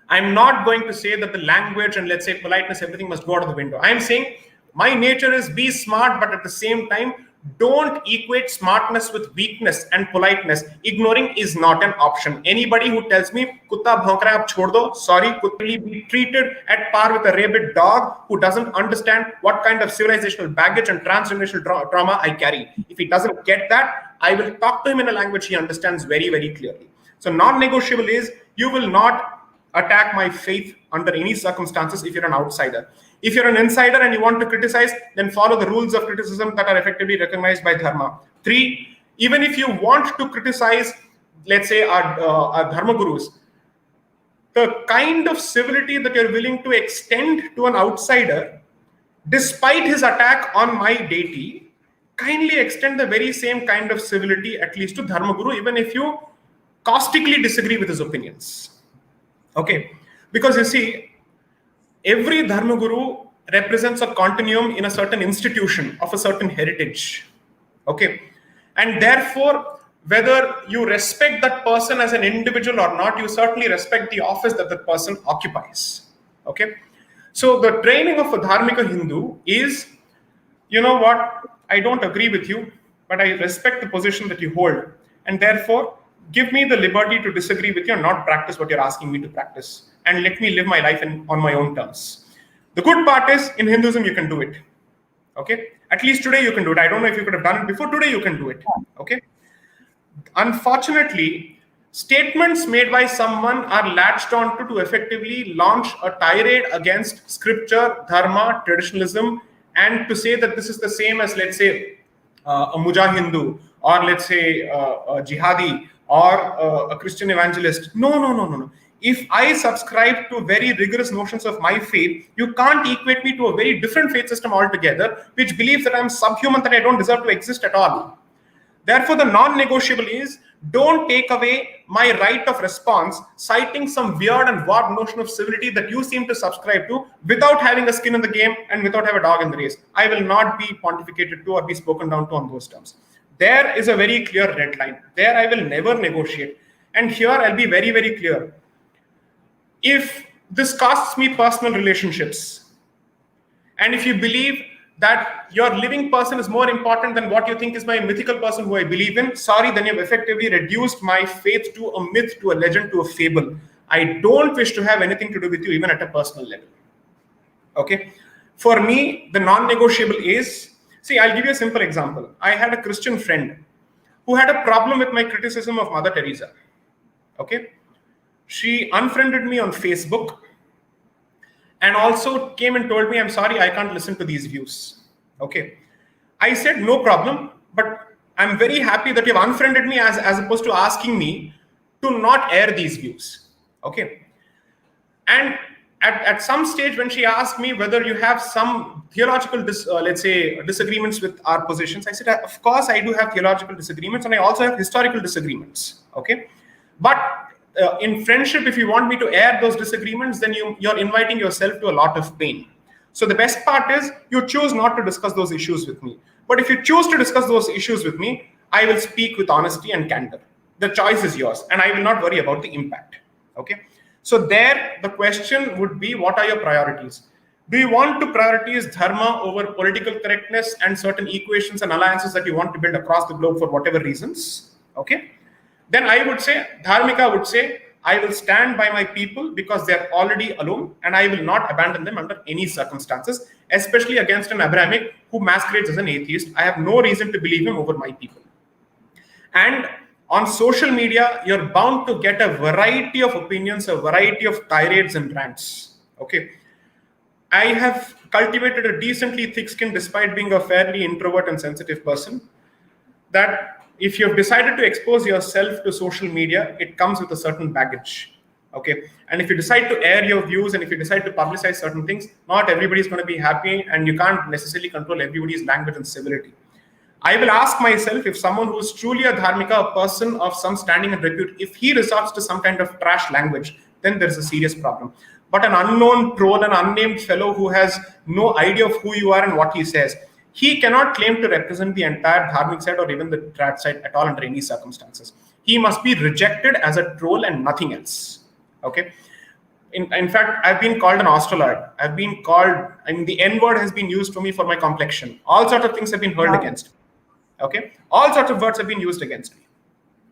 I'm not going to say that the language and, let's say, politeness, everything must go out of the window. I'm saying my nature is be smart, but at the same time, don't equate smartness with weakness and politeness. Ignoring is not an option. Anybody who tells me, Kutta bhonk raha hai, ab chhod do, sorry, could be treated at par with a rabid dog who doesn't understand what kind of civilizational baggage and transgenerational trauma I carry. If he doesn't get that, I will talk to him in a language he understands very, very clearly. So non-negotiable is, you will not attack my faith under any circumstances if you're an outsider. If you're an insider and you want to criticize, then follow the rules of criticism that are effectively recognized by Dharma. Three, even if you want to criticize, let's say, our Dharma gurus, the kind of civility that you're willing to extend to an outsider, despite his attack on my deity, kindly extend the very same kind of civility at least to Dharma guru, even if you caustically disagree with his opinions. Okay, because you see, every Dharma Guru represents a continuum in a certain institution of a certain heritage. Okay. And therefore, whether you respect that person as an individual or not, you certainly respect the office that that person occupies. Okay. So the training of a Dharmika Hindu is, you know what, I don't agree with you, but I respect the position that you hold. And therefore, give me the liberty to disagree with you and not practice what you're asking me to practice. And let me live my life on my own terms. The good part is, in Hinduism, you can do it. Okay? At least today you can do it. I don't know if you could have done it before. Today you can do it. Okay? Unfortunately, statements made by someone are latched onto to effectively launch a tirade against scripture, dharma, traditionalism, and to say that this is the same as, let's say, a Mujahindu, or let's say a jihadi, or a Christian evangelist. No. If I subscribe to very rigorous notions of my faith, you can't equate me to a very different faith system altogether, which believes that I'm subhuman, that I don't deserve to exist at all. Therefore, the non-negotiable is, don't take away my right of response, citing some weird and warped notion of civility that you seem to subscribe to without having a skin in the game and without having a dog in the race. I will not be pontificated to or be spoken down to on those terms. There is a very clear red line. There I will never negotiate. And here I'll be very, very clear. If this costs me personal relationships, and if you believe that your living person is more important than what you think is my mythical person who I believe in, sorry, then you've effectively reduced my faith to a myth, to a legend, to a fable. I don't wish to have anything to do with you, even at a personal level. Okay? For me, the non-negotiable is, see, I'll give you a simple example. I had a Christian friend who had a problem with my criticism of Mother Teresa. Okay? She unfriended me on Facebook, and also came and told me, I'm sorry, I can't listen to these views. Okay. I said, no problem, but I'm very happy that you've unfriended me as opposed to asking me to not air these views. Okay. And at some stage when she asked me whether you have some theological, let's say, disagreements with our positions, I said, of course I do have theological disagreements, and I also have historical disagreements. Okay. But in friendship, if you want me to air those disagreements, then you're inviting yourself to a lot of pain. So the best part is you choose not to discuss those issues with me. But if you choose to discuss those issues with me, I will speak with honesty and candor. The choice is yours, and I will not worry about the impact. Okay. So there, the question would be, what are your priorities? Do you want to prioritize dharma over political correctness and certain equations and alliances that you want to build across the globe for whatever reasons? Okay. Then I would say, Dharmika would say, I will stand by my people because they are already alone, and I will not abandon them under any circumstances, especially against an Abrahamic who masquerades as an atheist. I have no reason to believe him over my people. And on social media, you're bound to get a variety of opinions, a variety of tirades and rants. Okay. I have cultivated a decently thick skin despite being a fairly introvert and sensitive person, that if you've decided to expose yourself to social media, it comes with a certain baggage. Okay. And if you decide to air your views, and if you decide to publicize certain things, not everybody's going to be happy, and you can't necessarily control everybody's language and civility. I will ask myself, if someone who is truly a dharmika, a person of some standing and repute, if he resorts to some kind of trash language, then there's a serious problem. But an unknown troll, an unnamed fellow who has no idea of who you are and what he says, he cannot claim to represent the entire dharmic side or even the trad side at all under any circumstances. He must be rejected as a troll and nothing else. Okay. In fact, I've been called an astroloid. I've been called, the N word has been used to me for my complexion. All sorts of things have been hurled against me. Okay. All sorts of words have been used against me.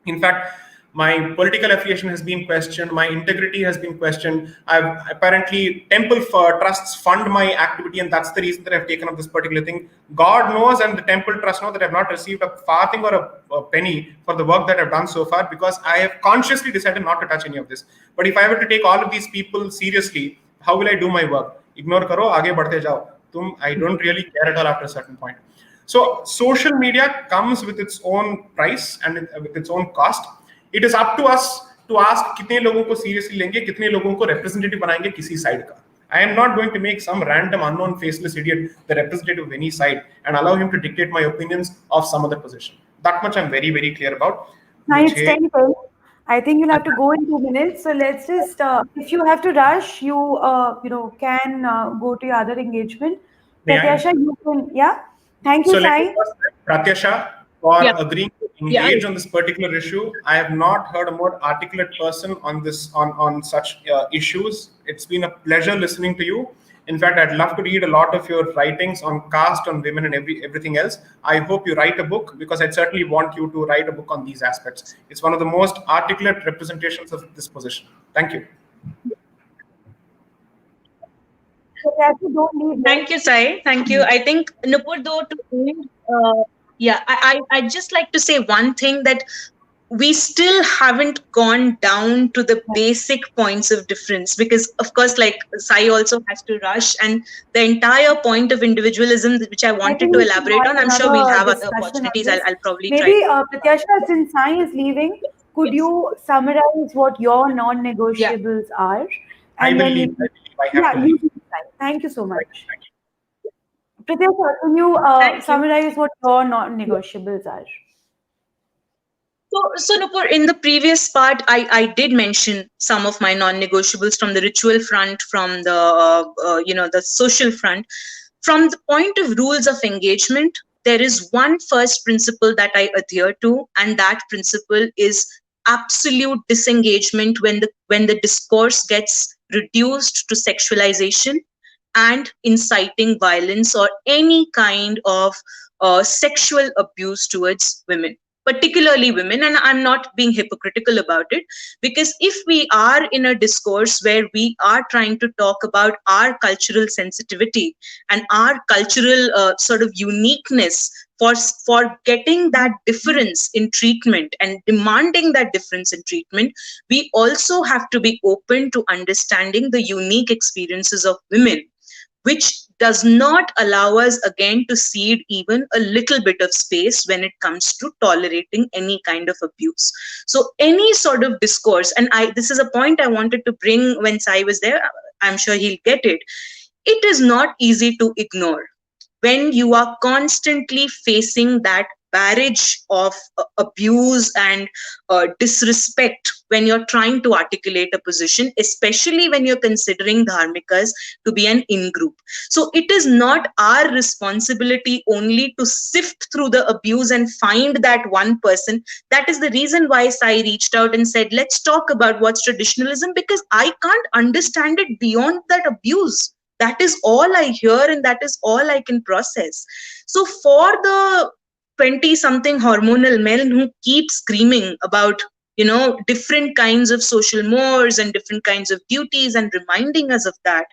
In fact, my political affiliation has been questioned. My integrity has been questioned. I've apparently temple trusts fund my activity, and that's the reason that I've taken up this particular thing. God knows, and the temple trust know that I've not received a farthing or a penny for the work that I've done so far, because I have consciously decided not to touch any of this. But if I were to take all of these people seriously, how will I do my work? Ignore karo, aage badhte jao. I don't really care at all after a certain point. So social media comes with its own price and with its own cost. It is up to us to ask कितने लोगों को seriously लेंगे, कितने लोगों को representative बनाएंगे किसी side का. I am not going to make some random unknown faceless idiot the representative of any side and allow him to dictate my opinions of some other position. That much I'm very, very clear about. Now it's 10:10. I think you'll have to go in 2 minutes. So let's just, if you have to rush, can go to your other engagement. May I? Pratyasha, you can, yeah. Thank you, So let me Sai. first thank Pratyasha for Yeah, agreeing to yeah. engage on this particular issue. I have not heard a more articulate person on this on such issues. It's been a pleasure listening to you. In fact, I'd love to read a lot of your writings on caste, on women, and everything else. I hope you write a book because I certainly want you to write a book on these aspects. It's one of the most articulate representations of this position. Thank you. Pratyasha, don't leave Thank you, Sai. Thank you. I think Nupur, though, to end, yeah, I'd just like to say one thing, that we still haven't gone down to the basic points of difference, because of course, like, Sai also has to rush, and the entire point of individualism, which I I wanted think to we should elaborate on, have I'm sure we'll another have other discussion on opportunities. this. I'll probably try Maybe, to. Pratyasha, since Sai is leaving, could Yes. you summarize what your Yeah. non-negotiables are? I And will then we leave. can, I have yeah, to you leave. can Sai. Thank you so Thank much. you. Pratyasha, can you Thank you. summarize what your non-negotiables are? So Nupur, in the previous part, I did mention some of my non-negotiables from the ritual front, from the the social front. From the point of rules of engagement, there is one first principle that I adhere to, and that principle is absolute disengagement when the discourse gets reduced to sexualization and inciting violence or any kind of sexual abuse towards women, particularly women. And I'm not being hypocritical about it, because if we are in a discourse where we are trying to talk about our cultural sensitivity and our cultural sort of uniqueness for getting that difference in treatment and demanding that difference in treatment, we also have to be open to understanding the unique experiences of women, which does not allow us again to cede even a little bit of space when it comes to tolerating any kind of abuse. So any sort of discourse, and I this is a point I wanted to bring when Sai was there, I'm sure he'll get it. It is not easy to ignore when you are constantly facing that barrage of abuse and disrespect when you're trying to articulate a position, especially when you're considering dharmikas to be an in group. So it is not our responsibility only to sift through the abuse and find that one person. That is the reason why Sai reached out and said, let's talk about what's traditionalism, because I can't understand it beyond that abuse. That is all I hear, and that is all I can process. So for the 20 something hormonal men who keep screaming about different kinds of social mores and different kinds of duties and reminding us of that,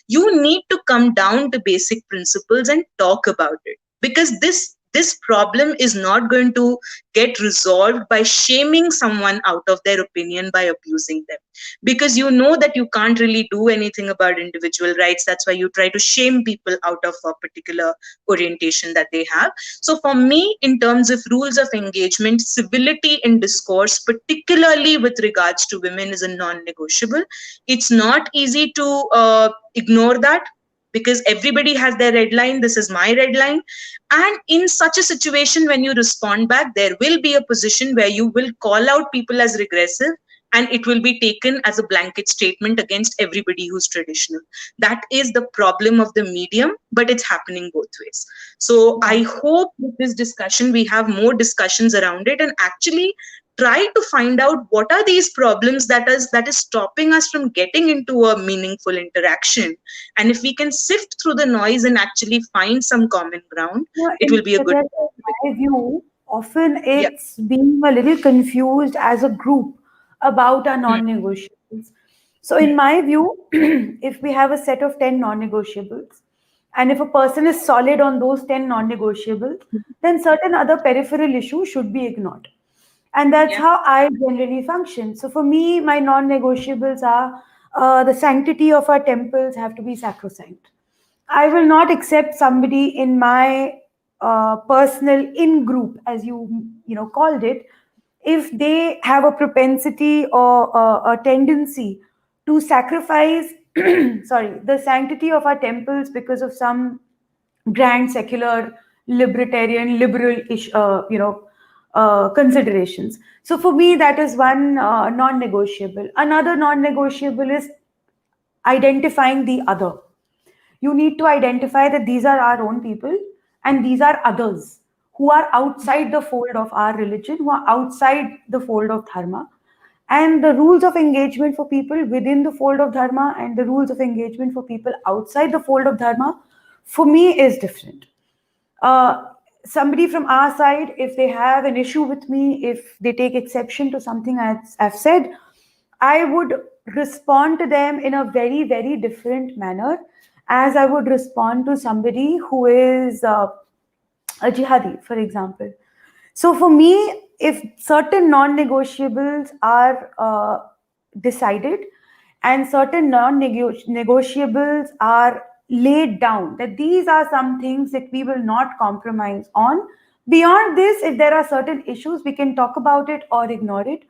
you need to come down to basic principles and talk about it, because this problem is not going to get resolved by shaming someone out of their opinion by abusing them, because you know that you can't really do anything about individual rights. That's why you try to shame people out of a particular orientation that they have. So for me, in terms of rules of engagement, civility in discourse, particularly with regards to women, is a non-negotiable. It's not easy to ignore that, because everybody has their red line. This is my red line. And in such a situation, when you respond back, there will be a position where you will call out people as regressive, and it will be taken as a blanket statement against everybody who's traditional. That is the problem of the medium, but it's happening both ways. So I hope with this discussion, we have more discussions around it and actually try to find out what are these problems that is stopping us from getting into a meaningful interaction. And if we can sift through the noise and actually find some common ground, it will be a good. In my view, often Yeah. it's being a little confused as a group about our Hmm. non-negotiables. So, in my view, if we have a set of 10 non-negotiables, and if a person is solid on those 10 non-negotiables, then certain other peripheral issues should be ignored. And that's Yeah. how I generally function. So, for me, my non-negotiables are the sanctity of our temples have to be sacrosanct. I will not accept somebody in my personal in group, as you called it, if they have a propensity or a tendency to sacrifice, sorry, the sanctity of our temples because of some grand secular libertarian liberal considerations. So for me, that is one non-negotiable. Another non-negotiable is identifying the other. You need to identify that these are our own people and these are others who are outside the fold of our religion, who are outside the fold of dharma. And the rules of engagement for people within the fold of dharma and the rules of engagement for people outside the fold of dharma, for me, is different. uh, Somebody from our side, if they have an issue with me, if they take exception to something I've said, I would respond to them in a very, very different manner as I would respond to somebody who is a jihadi, for example. So for me, if certain non-negotiables are decided and certain non-negotiables are laid down, that these are some things that we will not compromise on. Beyond this, if there are certain issues, we can talk about it or ignore it.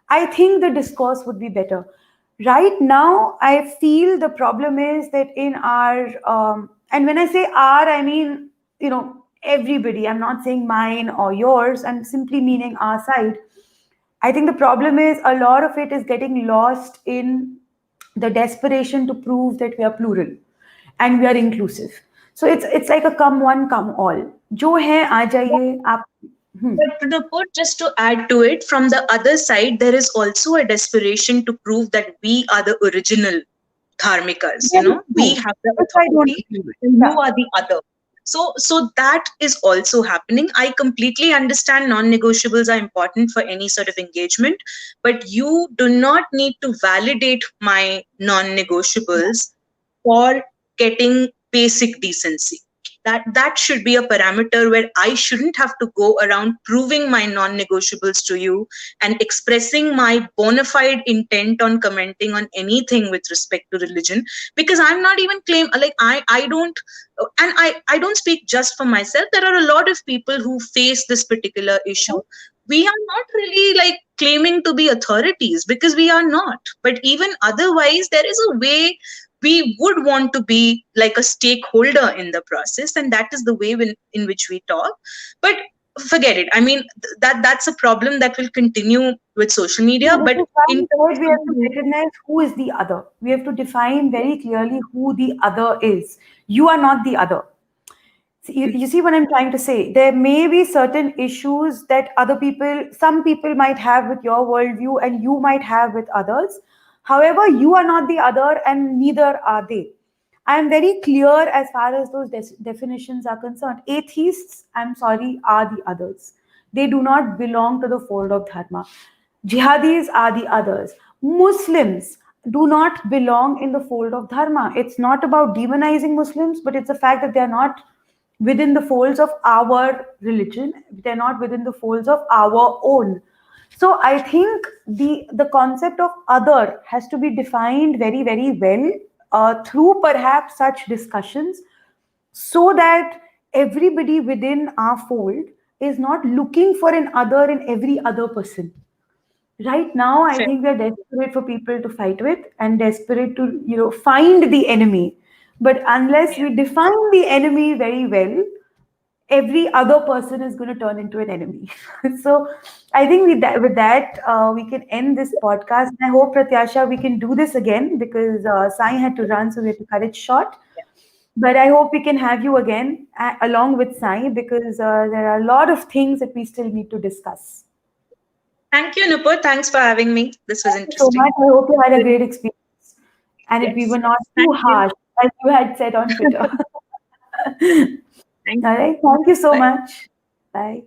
I think the discourse would be better. Right now, I feel the problem is that in our, and when I say our, I mean, everybody. I'm not saying mine or yours. I'm simply meaning our side. I think the problem is a lot of it is getting lost in the desperation to prove that we are plural and we are inclusive. So it's like a come one, come all. जो है आ जाइए आप. But Nupur, just to add to it, from the other side, there is also a desperation to prove that we are the original dharmikas. Very We true. have the Which I don't authority, agree with. and Yeah. you are the other. So that is also happening. I completely understand non-negotiables are important for any sort of engagement, but you do not need to validate my non-negotiables for getting basic decency. That should be a parameter where I shouldn't have to go around proving my non-negotiables to you and expressing my bona fide intent on commenting on anything with respect to religion, because I'm not even claim like I don't, and I don't speak just for myself. There are a lot of people who face this particular issue. We are not really like claiming to be authorities, because we are not. But even otherwise, there is a way we would want to be like a stakeholder in the process, and that is the way in which we talk. But forget it. I mean, that's a problem that will continue with social media. No, this But is why in we said we terms have of to recognize who is the other. We have to define very clearly who the other is. You are not the other. You see what I'm trying to say? There may be certain issues that some people might have with your worldview and you might have with others. However, you are not the other and neither are they. I am very clear as far as those definitions are concerned. Atheists, I'm sorry, are the others. They do not belong to the fold of Dharma. Jihadis are the others. Muslims do not belong in the fold of Dharma. It's not about demonizing Muslims, but it's the fact that they're not within the folds of our religion. They're not within the folds of our own. So I think the concept of other has to be defined very, very well through perhaps such discussions, so that everybody within our fold is not looking for an other in every other person. Right now, I fair. think we're desperate for people to fight with and desperate to, find the enemy. But unless Yeah. we define the enemy very well, every other person is going to turn into an enemy. So I think with that, we can end this podcast. And I hope, Pratyasha, we can do this again because Sai had to run, so we have to cut it short. But I hope we can have you again along with Sai because there are a lot of things that we still need to discuss. Thank you, Nupur. Thanks for having me. This was Thank you so interesting. much. I hope you had a great experience and we Yes, were yes. not too Thank you. harsh, as you had said on Twitter. All Thank you. right. Thank you so Bye. much. Bye.